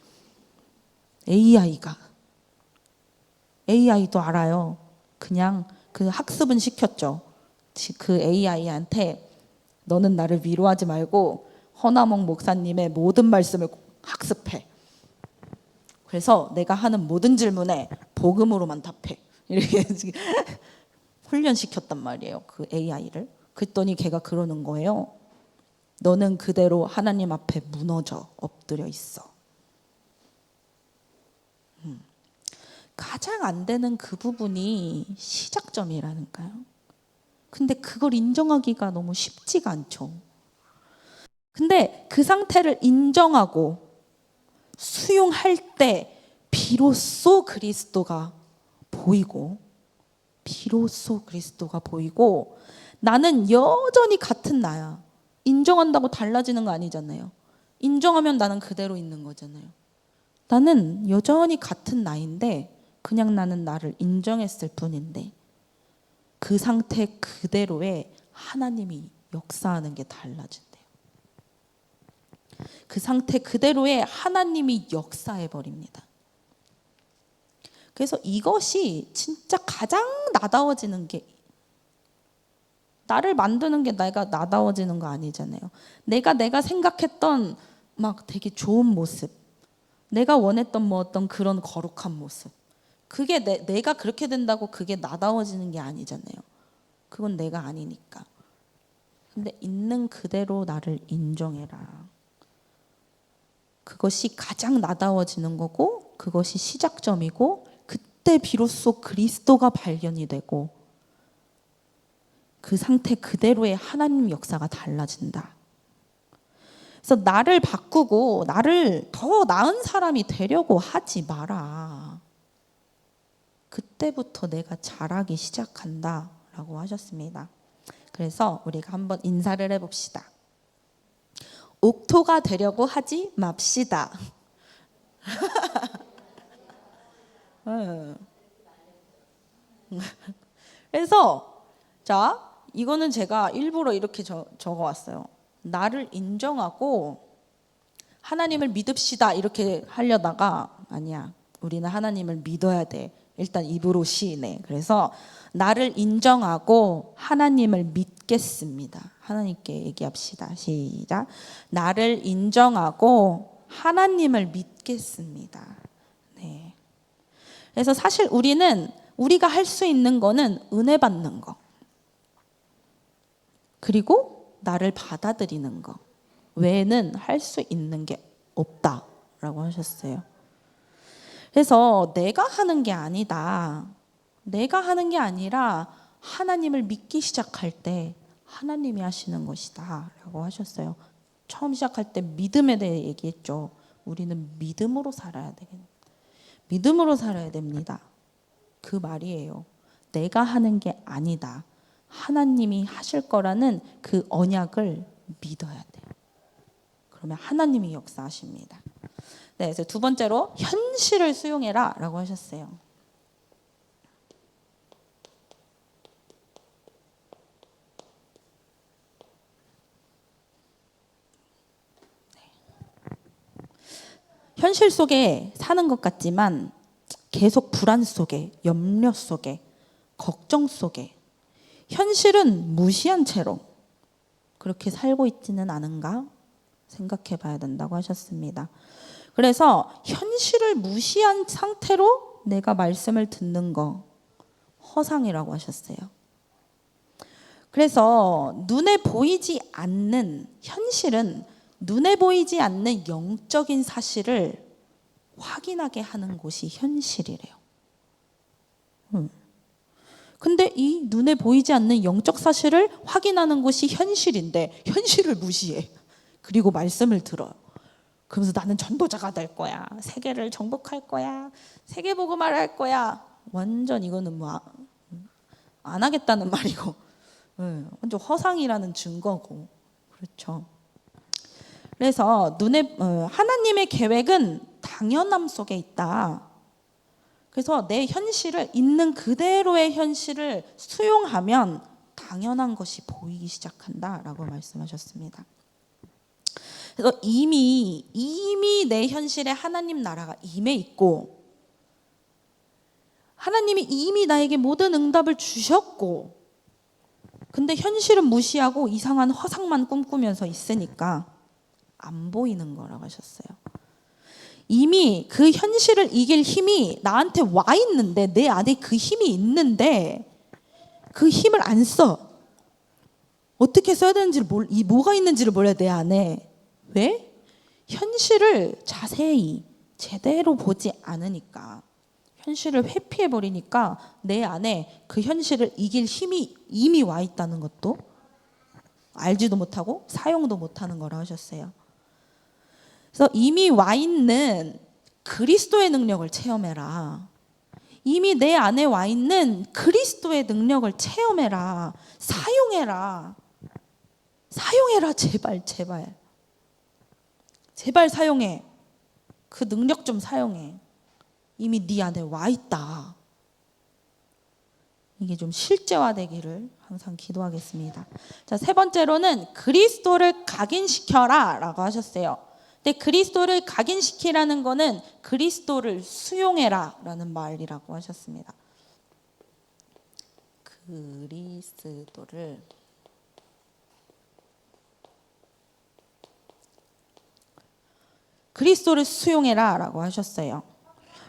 AI도 알아요. 그냥 그 학습은 시켰죠. 그 AI한테 너는 나를 위로하지 말고 허나몽 목사님의 모든 말씀을 학습해. 그래서 내가 하는 모든 질문에 복음으로만 답해. 이렇게 훈련시켰단 말이에요. 그 AI를. 그랬더니 걔가 그러는 거예요. 너는 그대로 하나님 앞에 무너져 엎드려 있어. 가장 안 되는 그 부분이 시작점이라니까요. 근데 그걸 인정하기가 너무 쉽지가 않죠. 근데 그 상태를 인정하고 수용할 때 비로소 그리스도가 보이고, 나는 여전히 같은 나야. 인정한다고 달라지는 거 아니잖아요. 인정하면 나는 그대로 있는 거잖아요. 나는 여전히 같은 나인데 그냥 나는 나를 인정했을 뿐인데, 그 상태 그대로에 하나님이 역사하는 게 달라진대요. 그 상태 그대로에 하나님이 역사해 버립니다. 그래서 이것이 진짜 가장 나다워지는 게 나를 만드는 게 내가 나다워지는 거 아니잖아요. 내가 생각했던 막 되게 좋은 모습, 내가 원했던 뭐 어떤 그런 거룩한 모습, 그게 내가 그렇게 된다고 그게 나다워지는 게 아니잖아요. 그건 내가 아니니까. 근데 있는 그대로 나를 인정해라. 그것이 가장 나다워지는 거고, 그것이 시작점이고, 그때 비로소 그리스도가 발견이 되고, 그 상태 그대로의 하나님 역사가 달라진다. 그래서 나를 바꾸고 나를 더 나은 사람이 되려고 하지 마라. 그때부터 내가 자라기 시작한다라고 하셨습니다. 그래서 우리가 한번 인사를 해봅시다. 옥토가 되려고 하지 맙시다. 그래서 자, 이거는 제가 일부러 이렇게 적어왔어요. 나를 인정하고 하나님을 믿읍시다 이렇게 하려다가 아니야. 우리는 하나님을 믿어야 돼. 일단 입으로 시인해. 그래서 나를 인정하고 하나님을 믿겠습니다. 하나님께 얘기합시다. 시작. 나를 인정하고 하나님을 믿겠습니다. 네. 그래서 사실 우리가 할 수 있는 거는 은혜 받는 거. 그리고 나를 받아들이는 거 외에는 할 수 있는 게 없다라고 하셨어요. 그래서 내가 하는 게 아니다. 내가 하는 게 아니라 하나님을 믿기 시작할 때 하나님이 하시는 것이다 라고 하셨어요. 처음 시작할 때 믿음에 대해 얘기했죠. 우리는 믿음으로 살아야 되겠네. 믿음으로 살아야 됩니다. 그 말이에요. 내가 하는 게 아니다. 하나님이 하실 거라는 그 언약을 믿어야 돼요. 그러면 하나님이 역사하십니다. 네, 그래서 두 번째로 현실을 수용해라 라고 하셨어요. 현실 속에 사는 것 같지만 계속 불안 속에, 염려 속에, 걱정 속에 현실은 무시한 채로 그렇게 살고 있지는 않은가 생각해 봐야 된다고 하셨습니다. 그래서 현실을 무시한 상태로 내가 말씀을 듣는 거 허상이라고 하셨어요. 그래서 눈에 보이지 않는 현실은 눈에 보이지 않는 영적인 사실을 확인하게 하는 곳이 현실이래요. 근데 이 눈에 보이지 않는 영적 사실을 확인하는 곳이 현실인데 현실을 무시해. 그리고 말씀을 들어요. 그러면서 나는 전도자가 될 거야. 세계를 정복할 거야. 세계복음화를 할 거야. 완전 이거는 뭐 안 하겠다는 말이고 완전 허상이라는 증거고. 그렇죠. 그래서 하나님의 계획은 당연함 속에 있다. 그래서 내 현실을 있는 그대로의 현실을 수용하면 당연한 것이 보이기 시작한다라고 말씀하셨습니다. 그래서 이미 내 현실에 하나님 나라가 임해 있고 하나님이 이미 나에게 모든 응답을 주셨고 근데 현실은 무시하고 이상한 허상만 꿈꾸면서 있으니까 안 보이는 거라고 하셨어요. 이미 그 현실을 이길 힘이 나한테 와 있는데 내 안에 그 힘이 있는데 그 힘을 안 써. 어떻게 써야 되는지를 뭐가 있는지를 몰라요 내 안에. 왜? 현실을 자세히 제대로 보지 않으니까 현실을 회피해 버리니까 내 안에 그 현실을 이길 힘이 이미 와 있다는 것도 알지도 못하고 사용도 못하는 거라 하셨어요. 그래서 이미 와 있는 그리스도의 능력을 체험해라. 이미 내 안에 와 있는 그리스도의 능력을 체험해라. 사용해라. 사용해라. 제발. 제발 사용해. 그 능력 좀 사용해. 이미 네 안에 와 있다. 이게 좀 실제화되기를 항상 기도하겠습니다. 자, 세 번째로는 그리스도를 각인시켜라 라고 하셨어요. 근데 그리스도를 각인시키라는 거는 그리스도를 수용해라 라는 말이라고 하셨습니다. 그리스도를 그리스도를 수용해라 라고 하셨어요.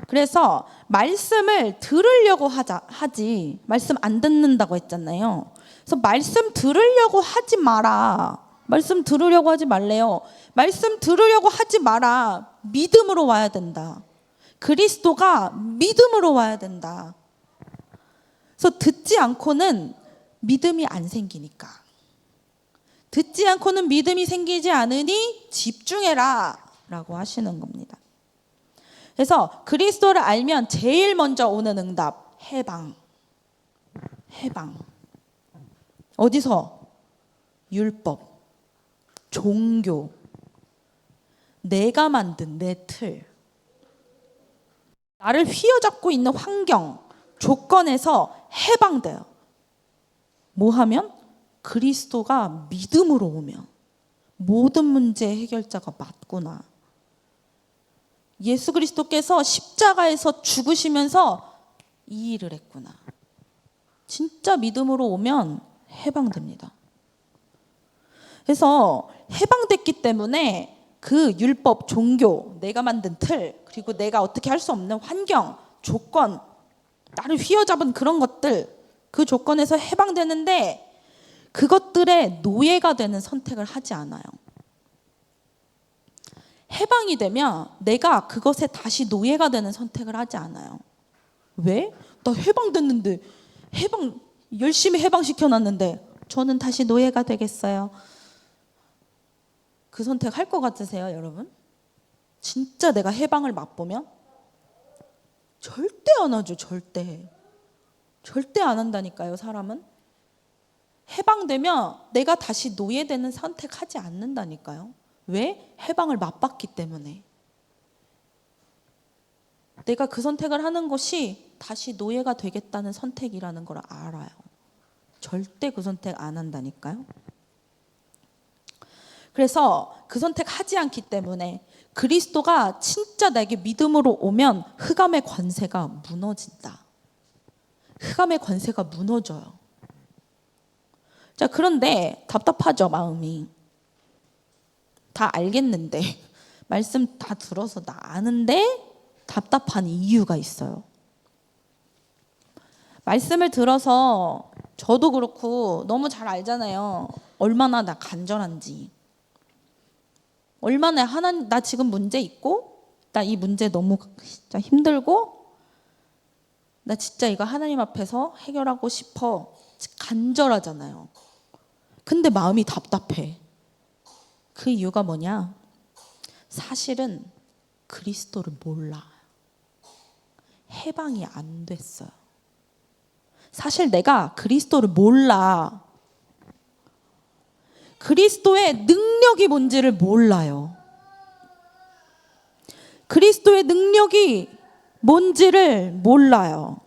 그래서 말씀을 들으려고 하지 말씀 안 듣는다고 했잖아요. 그래서 말씀 들으려고 하지 마라. 말씀 들으려고 하지 말래요. 말씀 들으려고 하지 마라. 믿음으로 와야 된다. 그리스도가 믿음으로 와야 된다. 그래서 듣지 않고는 믿음이 안 생기니까. 듣지 않고는 믿음이 생기지 않으니 집중해라 라고 하시는 겁니다. 그래서 그리스도를 알면 제일 먼저 오는 응답, 해방. 해방. 어디서? 율법, 종교, 내가 만든 내 틀, 나를 휘어잡고 있는 환경, 조건에서 해방돼요. 뭐 하면? 그리스도가 믿음으로 오면 모든 문제의 해결자가 맞구나. 예수 그리스도께서 십자가에서 죽으시면서 이 일을 했구나. 진짜 믿음으로 오면 해방됩니다. 그래서 해방됐기 때문에 그 율법, 종교, 내가 만든 틀, 그리고 내가 어떻게 할 수 없는 환경, 조건, 나를 휘어잡은 그런 것들, 그 조건에서 해방되는데 그것들의 노예가 되는 선택을 하지 않아요. 해방이 되면 내가 그것에 다시 노예가 되는 선택을 하지 않아요. 왜? 나 해방됐는데, 열심히 해방시켜놨는데 저는 다시 노예가 되겠어요. 그 선택 할 것 같으세요, 여러분? 진짜 내가 해방을 맛보면? 절대 안 하죠, 절대. 절대 안 한다니까요, 사람은. 해방되면 내가 다시 노예되는 선택하지 않는다니까요. 왜? 해방을 맛봤기 때문에. 내가 그 선택을 하는 것이 다시 노예가 되겠다는 선택이라는 걸 알아요. 절대 그 선택 안 한다니까요. 그래서 그 선택하지 않기 때문에 그리스도가 진짜 내게 믿음으로 오면 흑암의 권세가 무너진다. 흑암의 권세가 무너져요. 자, 그런데 답답하죠, 마음이. 다 알겠는데, 말씀 다 들어서 나 아는데 답답한 이유가 있어요. 말씀을 들어서 저도 그렇고 너무 잘 알잖아요. 얼마나 나 간절한지. 얼마나 하나님, 나 지금 문제 있고, 나 이 문제 너무 진짜 힘들고, 나 진짜 이거 하나님 앞에서 해결하고 싶어. 간절하잖아요. 근데 마음이 답답해. 그 이유가 뭐냐? 사실은 그리스도를 몰라. 해방이 안 됐어요. 사실 내가 그리스도를 몰라. 그리스도의 능력이 뭔지를 몰라요. 그리스도의 능력이 뭔지를 몰라요.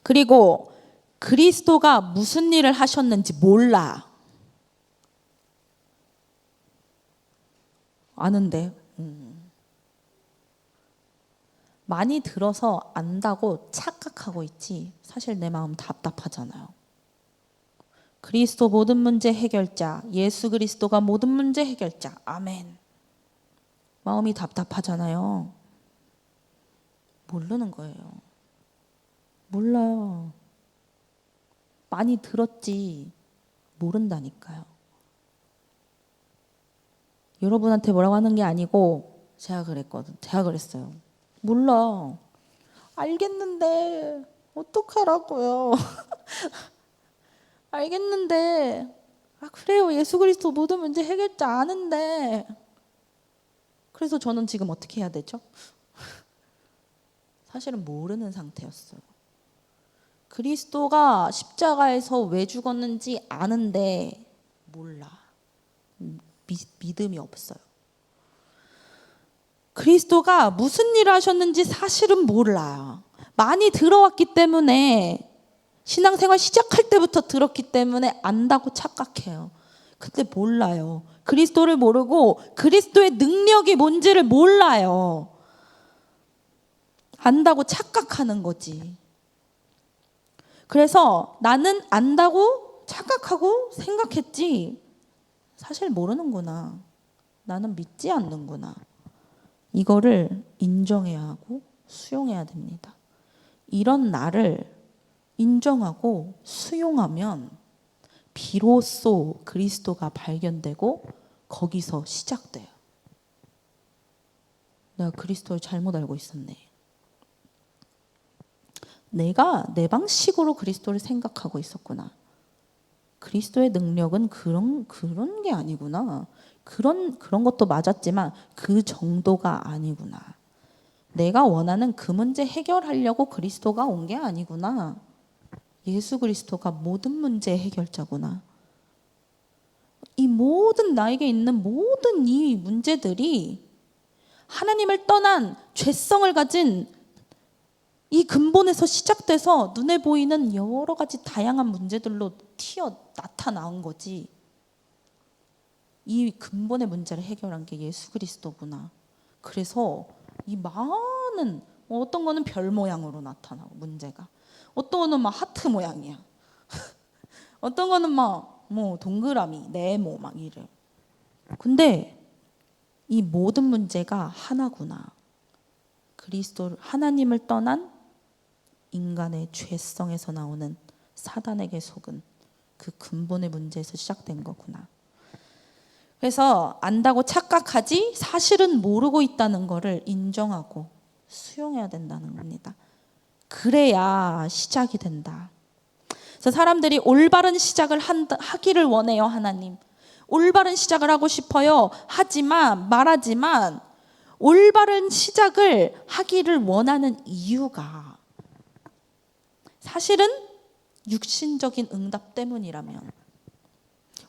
그리고 그리스도가 무슨 일을 하셨는지 몰라. 아는데 많이 들어서 안다고 착각하고 있지 사실 내 마음 답답하잖아요. 그리스도 모든 문제 해결자, 예수 그리스도가 모든 문제 해결자. 아멘. 마음이 답답하잖아요. 모르는 거예요. 몰라요. 많이 들었지 모른다니까요. 여러분한테 뭐라고 하는 게 아니고 제가 그랬어요. 몰라. 알겠는데 어떡하라고요. 알겠는데 그래요. 예수 그리스도 모든 문제 해결자 아는데. 그래서 저는 지금 어떻게 해야 되죠? 사실은 모르는 상태였어요. 그리스도가 십자가에서 왜 죽었는지 아는데 몰라. 믿음이 없어요. 그리스도가 무슨 일을 하셨는지 사실은 몰라요. 많이 들어왔기 때문에 신앙생활 시작할 때부터 들었기 때문에 안다고 착각해요. 근데 몰라요. 그리스도를 모르고 그리스도의 능력이 뭔지를 몰라요. 안다고 착각하는 거지. 그래서 나는 안다고 착각하고 생각했지 사실 모르는구나. 나는 믿지 않는구나. 이거를 인정해야 하고 수용해야 됩니다. 이런 나를 인정하고 수용하면 비로소 그리스도가 발견되고 거기서 시작돼요. 내가 그리스도를 잘못 알고 있었네. 내가 내 방식으로 그리스도를 생각하고 있었구나. 그리스도의 능력은 그런 게 아니구나. 그런 것도 맞았지만 그 정도가 아니구나. 내가 원하는 그 문제 해결하려고 그리스도가 온 게 아니구나. 예수 그리스도가 모든 문제의 해결자구나. 이 모든 나에게 있는 모든 이 문제들이 하나님을 떠난 죄성을 가진 이 근본에서 시작돼서 눈에 보이는 여러 가지 다양한 문제들로 나타난 거지. 이 근본의 문제를 해결한 게 예수 그리스도구나. 그래서 이 많은 어떤 거는 별 모양으로 나타나고 문제가, 어떤 거는 막 하트 모양이야. 어떤 거는 막 뭐 동그라미, 네모 막 이래. 근데 이 모든 문제가 하나구나. 그리스도 하나님을 떠난 인간의 죄성에서 나오는 사단에게 속은 그 근본의 문제에서 시작된 거구나. 그래서 안다고 착각하지 사실은 모르고 있다는 거를 인정하고 수용해야 된다는 겁니다. 그래야 시작이 된다. 그래서 사람들이 올바른 시작을 하기를 원해요. 하나님 올바른 시작을 하고 싶어요. 말하지만 올바른 시작을 하기를 원하는 이유가 사실은 육신적인 응답 때문이라면,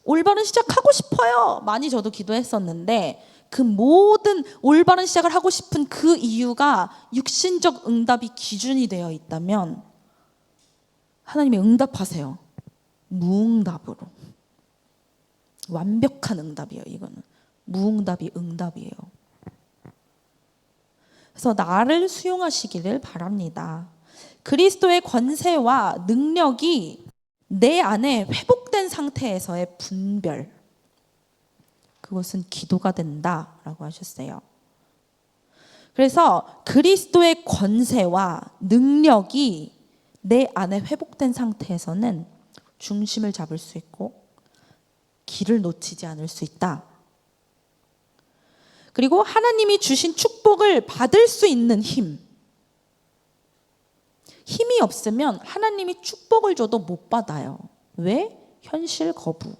올바른 시작하고 싶어요. 많이 저도 기도했었는데 그 모든 올바른 시작을 하고 싶은 그 이유가 육신적 응답이 기준이 되어 있다면 하나님이 응답하세요. 무응답으로. 완벽한 응답이에요. 이거는 무응답이 응답이에요. 그래서 나를 수용하시기를 바랍니다. 그리스도의 권세와 능력이 내 안에 회복된 상태에서의 분별, 그것은 기도가 된다라고 하셨어요. 그래서 그리스도의 권세와 능력이 내 안에 회복된 상태에서는 중심을 잡을 수 있고 길을 놓치지 않을 수 있다. 그리고 하나님이 주신 축복을 받을 수 있는 힘이 없으면 하나님이 축복을 줘도 못 받아요. 왜? 현실 거부.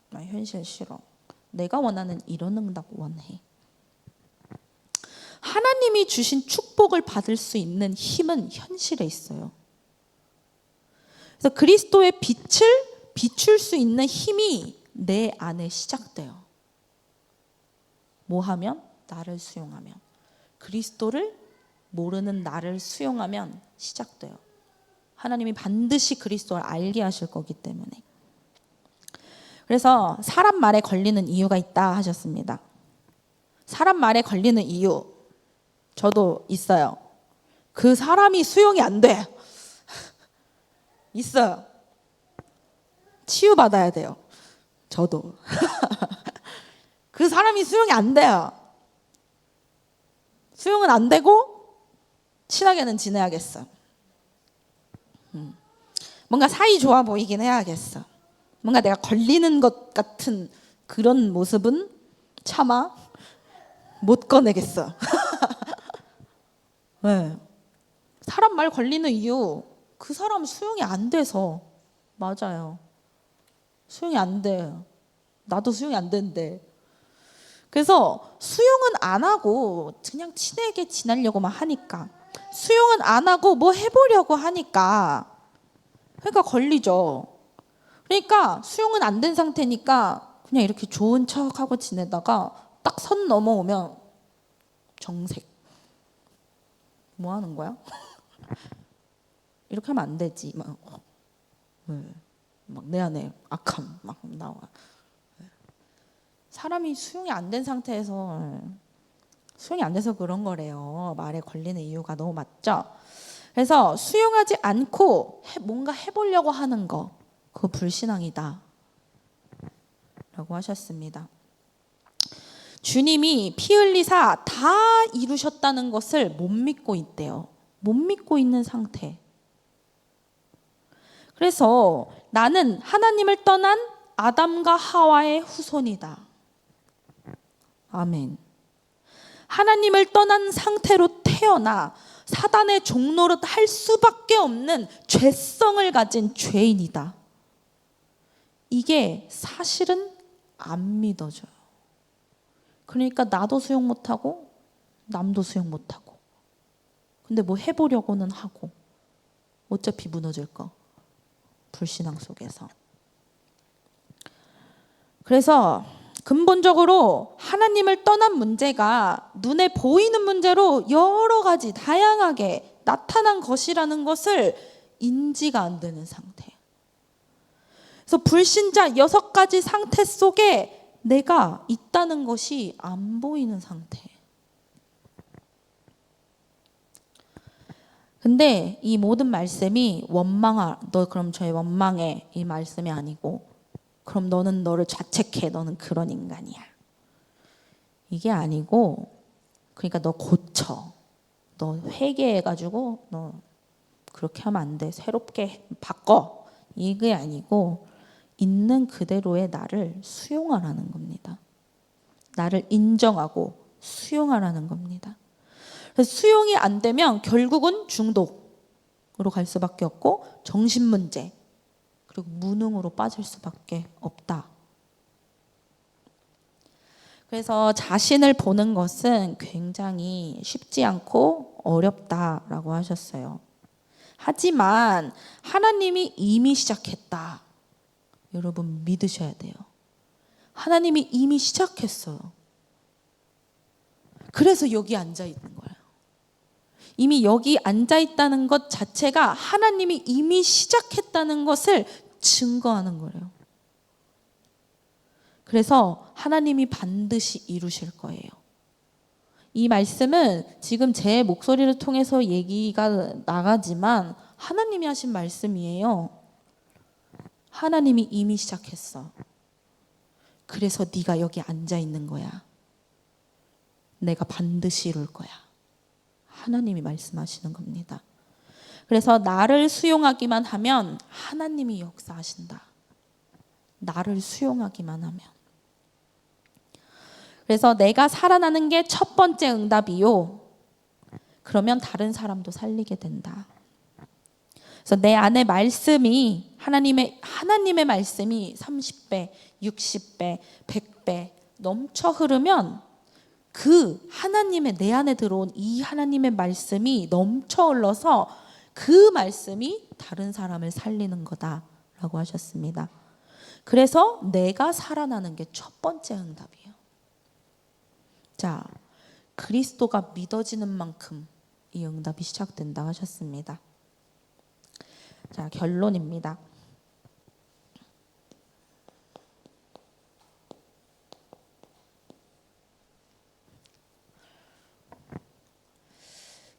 나 현실 싫어. 내가 원하는 이런 응답 원해. 하나님이 주신 축복을 받을 수 있는 힘은 현실에 있어요. 그래서 그리스도의 빛을 비출 수 있는 힘이 내 안에 시작돼요. 뭐 하면? 나를 수용하면. 그리스도를 모르는 나를 수용하면 시작돼요. 하나님이 반드시 그리스도를 알게 하실 거기 때문에. 그래서 사람 말에 걸리는 이유가 있다 하셨습니다. 사람 말에 걸리는 이유 저도 있어요. 그 사람이 수용이 안 돼. 있어요. 치유받아야 돼요. 저도. 그 사람이 수용이 안 돼요. 수용은 안 되고 친하게는 지내야겠어. 뭔가 사이 좋아 보이긴 해야겠어. 뭔가 내가 걸리는 것 같은 그런 모습은 차마 못 꺼내겠어. 네. 사람 말 걸리는 이유, 그 사람 수용이 안 돼서. 맞아요. 수용이 안 돼요. 나도 수용이 안 되는데. 그래서 수용은 안 하고 그냥 친하게 지내려고만 하니까, 수용은 안 하고 뭐 해보려고 하니까, 그러니까 걸리죠. 그러니까 수용은 안 된 상태니까 그냥 이렇게 좋은 척하고 지내다가 딱 선 넘어오면 정색. 뭐 하는 거야? 이렇게 하면 안 되지. 막 내 안에 악함 막 나와. 사람이 수용이 안 된 상태에서, 수용이 안 돼서 그런 거래요. 말에 걸리는 이유가 너무 맞죠? 그래서 수용하지 않고 뭔가 해보려고 하는 거, 그거 불신앙이다 라고 하셨습니다. 주님이 피 흘리사 다 이루셨다는 것을 못 믿고 있대요. 못 믿고 있는 상태. 그래서 나는 하나님을 떠난 아담과 하와의 후손이다. 아멘. 하나님을 떠난 상태로 태어나 사단의 종노릇 할 수밖에 없는 죄성을 가진 죄인이다. 이게 사실은 안 믿어져요. 그러니까 나도 수용 못하고 남도 수용 못하고, 근데 뭐 해보려고는 하고 어차피 무너질 거, 불신앙 속에서. 그래서 근본적으로 하나님을 떠난 문제가 눈에 보이는 문제로 여러 가지 다양하게 나타난 것이라는 것을 인지가 안 되는 상태. 그래서 불신자 6가지 상태 속에 내가 있다는 것이 안 보이는 상태. 근데 이 모든 말씀이 너 그럼 저의 원망해, 이 말씀이 아니고, 그럼 너는 너를 자책해, 너는 그런 인간이야, 이게 아니고, 그러니까 너 고쳐, 너 회개해가지고 너 그렇게 하면 안 돼, 새롭게 바꿔, 이게 아니고 있는 그대로의 나를 수용하라는 겁니다. 나를 인정하고 수용하라는 겁니다. 그래서 수용이 안 되면 결국은 중독으로 갈 수밖에 없고, 정신문제, 그리고 무능으로 빠질 수밖에 없다. 그래서 자신을 보는 것은 굉장히 쉽지 않고 어렵다라고 하셨어요. 하지만 하나님이 이미 시작했다. 여러분 믿으셔야 돼요. 하나님이 이미 시작했어요. 그래서 여기 앉아 있는 거예요. 이미 여기 앉아 있다는 것 자체가 하나님이 이미 시작했다는 것을 증거하는 거예요. 그래서 하나님이 반드시 이루실 거예요. 이 말씀은 지금 제 목소리를 통해서 얘기가 나가지만 하나님이 하신 말씀이에요. 하나님이 이미 시작했어. 그래서 네가 여기 앉아 있는 거야. 내가 반드시 이룰 거야. 하나님이 말씀하시는 겁니다. 그래서 나를 수용하기만 하면 하나님이 역사하신다. 나를 수용하기만 하면. 그래서 내가 살아나는 게 첫 번째 응답이요. 그러면 다른 사람도 살리게 된다. 그래서 내 안에 말씀이 하나님의 말씀이 30배, 60배, 100배 넘쳐 흐르면 그 하나님의 내 안에 들어온 이 하나님의 말씀이 넘쳐 흘러서 그 말씀이 다른 사람을 살리는 거다라고 하셨습니다. 그래서 내가 살아나는 게 첫 번째 응답이에요. 자, 그리스도가 믿어지는 만큼 이 응답이 시작된다 하셨습니다. 자, 결론입니다.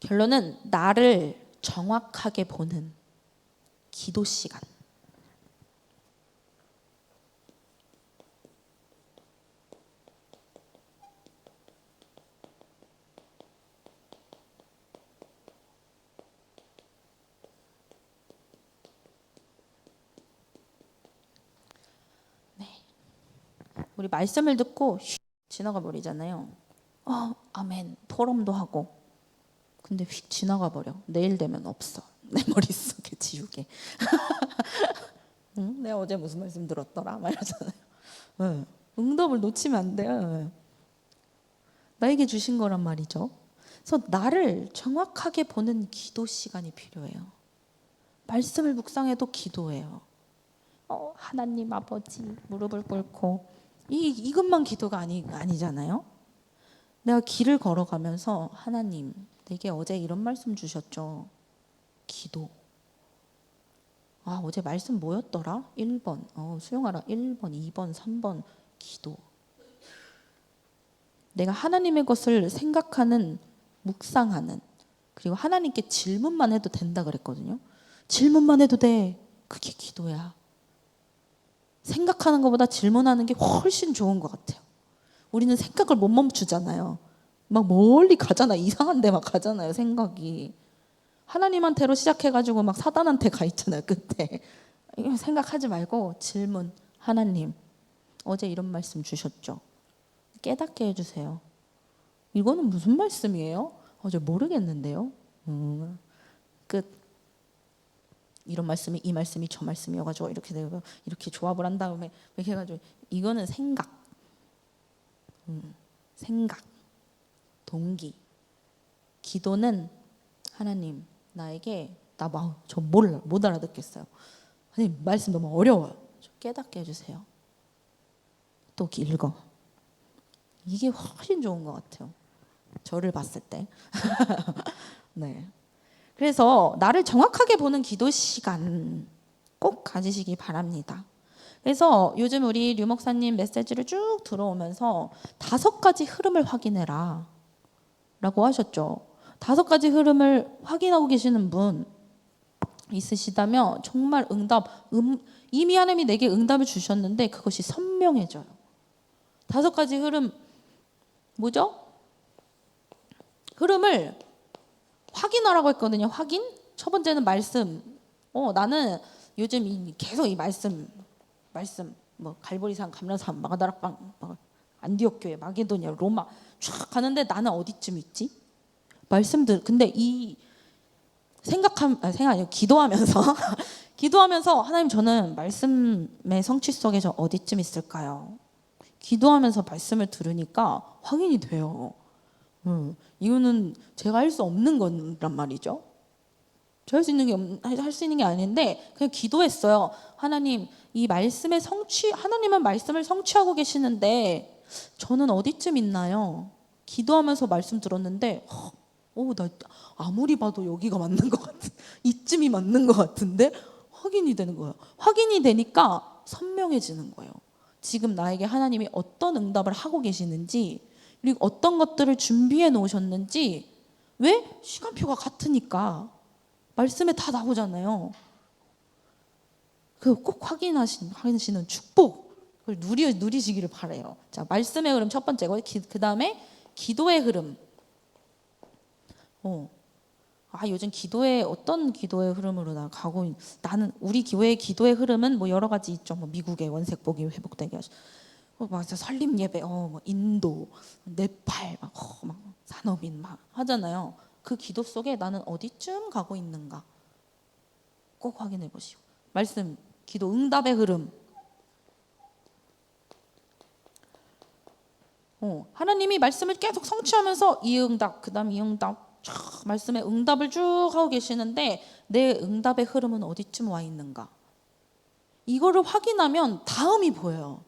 결론은 나를 정확하게 보는 기도 시간. 네. 우리 말씀을 듣고 지나가 버리잖아요. 아멘. 포럼도 하고. 근데 휙 지나가 버려. 내일 되면 없어. 내 머릿속에 지우개. 응? 내가 어제 무슨 말씀 들었더라? 막 이러잖아요. 네. 응답을 놓치면 안 돼요. 네. 나에게 주신 거란 말이죠. 그래서 나를 정확하게 보는 기도 시간이 필요해요. 말씀을 묵상해도 기도해요. 하나님 아버지 무릎을 꿇고 이것만 기도가 아니잖아요. 내가 길을 걸어가면서 하나님 내게 어제 이런 말씀 주셨죠. 기도. 어제 말씀 뭐였더라? 1번. 수용하라. 1번, 2번, 3번. 기도. 내가 하나님의 것을 생각하는, 묵상하는, 그리고 하나님께 질문만 해도 된다 그랬거든요. 질문만 해도 돼. 그게 기도야. 생각하는 것보다 질문하는 게 훨씬 좋은 것 같아요. 우리는 생각을 못 멈추잖아요. 막 멀리 가잖아. 이상한 데 막 가잖아요. 생각이. 하나님한테로 시작해가지고 막 사단한테 가 있잖아요. 끝에. 이거 생각하지 말고 질문. 하나님, 어제 이런 말씀 주셨죠? 깨닫게 해주세요. 이거는 무슨 말씀이에요? 어제 모르겠는데요. 끝. 이런 말씀이 이 말씀이 저 말씀이어가지고 이렇게 되고 이렇게 조합을 한 다음에 이렇게 해가지고 이거는 생각, 생각, 동기. 기도는 하나님 나에게 저 몰라 못 알아듣겠어요. 하나님 말씀 너무 어려워요. 좀 깨닫게 해주세요. 또 읽어. 이게 훨씬 좋은 것 같아요. 저를 봤을 때. 네. 그래서 나를 정확하게 보는 기도 시간 꼭 가지시기 바랍니다. 그래서 요즘 우리 류 목사님 메시지를 쭉 들어오면서 5가지 흐름을 확인해라 라고 하셨죠. 5가지 흐름을 확인하고 계시는 분 있으시다면 정말 이미 하나님이 내게 응답을 주셨는데 그것이 선명해져요. 5가지 흐름 뭐죠? 흐름을 확인하라고 했거든요. 확인. 첫 번째는 말씀. 나는 요즘 계속 이 말씀 뭐 갈보리산, 감람산, 마가다락방, 안디옥 교회, 마게도냐, 로마 쫙 가는데 나는 어디쯤 있지? 말씀들. 근데 이 생각 아니고 기도하면서 기도하면서 하나님 저는 말씀의 성취 속에 저 어디쯤 있을까요? 기도하면서 말씀을 들으니까 확인이 돼요. 이거는 제가 할 수 없는 거란 말이죠. 저 할 수 있는 게 아닌데 그냥 기도했어요. 하나님 이 말씀의 하나님은 말씀을 성취하고 계시는데 저는 어디쯤 있나요? 기도하면서 말씀 들었는데 나 아무리 봐도 여기가 맞는 것 같은 이쯤이 맞는 것 같은데 확인이 되는 거예요. 확인이 되니까 선명해지는 거예요. 지금 나에게 하나님이 어떤 응답을 하고 계시는지 그리고 어떤 것들을 준비해 놓으셨는지. 왜? 시간표가 같으니까 말씀에 다 나오잖아요. 꼭 확인하시는 축복을 누리시기를 바라요. 자, 말씀의 흐름 첫 번째고 그 다음에 기도의 흐름. 요즘 어떤 기도의 흐름으로 나는 우리 교회의 기도의 흐름은 뭐 여러 가지 있죠. 뭐 미국의 원색복이 회복되게 하시고 설립 예배, 뭐 인도, 네팔, 막 산업인 막 하잖아요. 그 기도 속에 나는 어디쯤 가고 있는가 꼭 확인해 보시고. 말씀, 기도 응답의 흐름. 하나님이 말씀을 계속 성취하면서 이 응답, 그다음 이 응답, 말씀의 응답을 쭉 하고 계시는데 내 응답의 흐름은 어디쯤 와 있는가? 이거를 확인하면 다음이 보여요.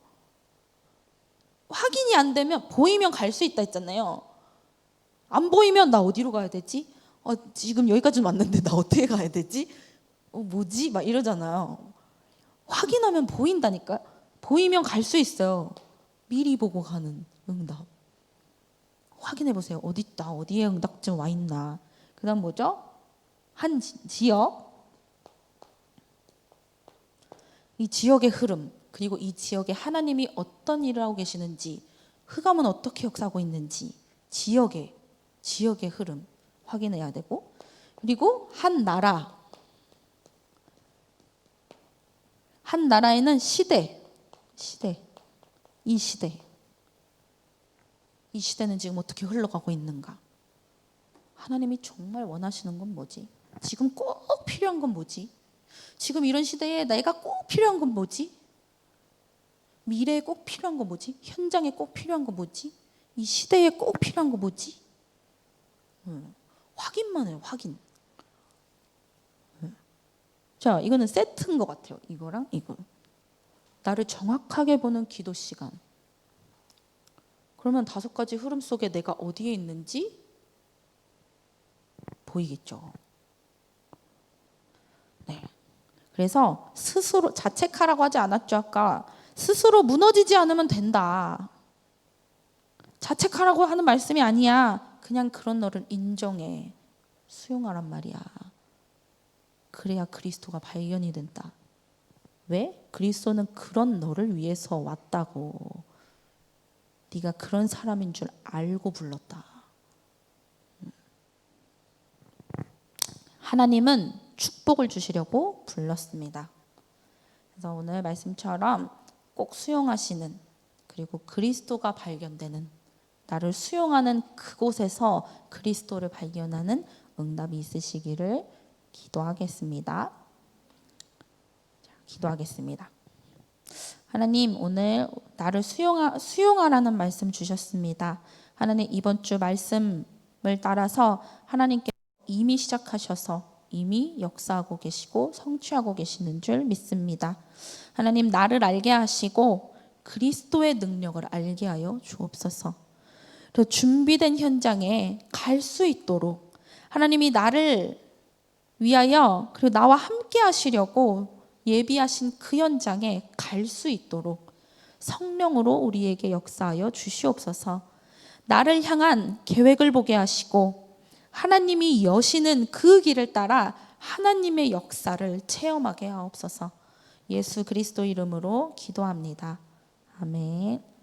확인이 안 되면 보이면 갈 수 있다 했잖아요. 안 보이면 나 어디로 가야 되지? 지금 여기까지 왔는데 나 어떻게 가야 되지? 뭐지? 막 이러잖아요. 확인하면 보인다니까요. 보이면 갈 수 있어요. 미리 보고 가는 응답. 확인해 보세요. 어디에 응답증 와 있나. 그 다음 뭐죠? 한 지역. 이 지역의 흐름. 그리고 이 지역에 하나님이 어떤 일을 하고 계시는지, 흑암은 어떻게 역사하고 있는지, 지역의 흐름 확인해야 되고, 그리고 한 나라에는 시대, 이 시대는 지금 어떻게 흘러가고 있는가? 하나님이 정말 원하시는 건 뭐지? 지금 꼭 필요한 건 뭐지? 지금 이런 시대에 내가 꼭 필요한 건 뭐지? 미래에 꼭 필요한 건 뭐지? 현장에 꼭 필요한 건 뭐지? 이 시대에 꼭 필요한 건 뭐지? 확인만 해요. 확인. 자, 이거는 세트인 것 같아요. 이거랑 이거. 나를 정확하게 보는 기도 시간. 그러면 5가지 흐름 속에 내가 어디에 있는지 보이겠죠. 네. 그래서 스스로 자책하라고 하지 않았죠. 아까 스스로 무너지지 않으면 된다. 자책하라고 하는 말씀이 아니야. 그냥 그런 너를 인정해. 수용하란 말이야. 그래야 그리스도가 발견이 된다. 왜? 그리스도는 그런 너를 위해서 왔다고. 네가 그런 사람인 줄 알고 불렀다. 하나님은 축복을 주시려고 불렀습니다. 그래서 오늘 말씀처럼 꼭 수용하시는, 그리고 그리스도가 발견되는, 나를 수용하는 그곳에서 그리스도를 발견하는 응답이 있으시기를 기도하겠습니다. 기도하겠습니다. 하나님, 오늘 나를 수용하라는 말씀 주셨습니다. 하나님, 이번 주 말씀을 따라서 하나님께 이미 시작하셔서 이미 역사하고 계시고 성취하고 계시는 줄 믿습니다. 하나님, 나를 알게 하시고 그리스도의 능력을 알게 하여 주옵소서. 또 준비된 현장에 갈 수 있도록 하나님이 나를 위하여 그리고 나와 함께 하시려고 예비하신 그 현장에 갈 수 있도록 성령으로 우리에게 역사하여 주시옵소서. 나를 향한 계획을 보게 하시고 하나님이 여시는 그 길을 따라 하나님의 역사를 체험하게 하옵소서. 예수 그리스도 이름으로 기도합니다. 아멘.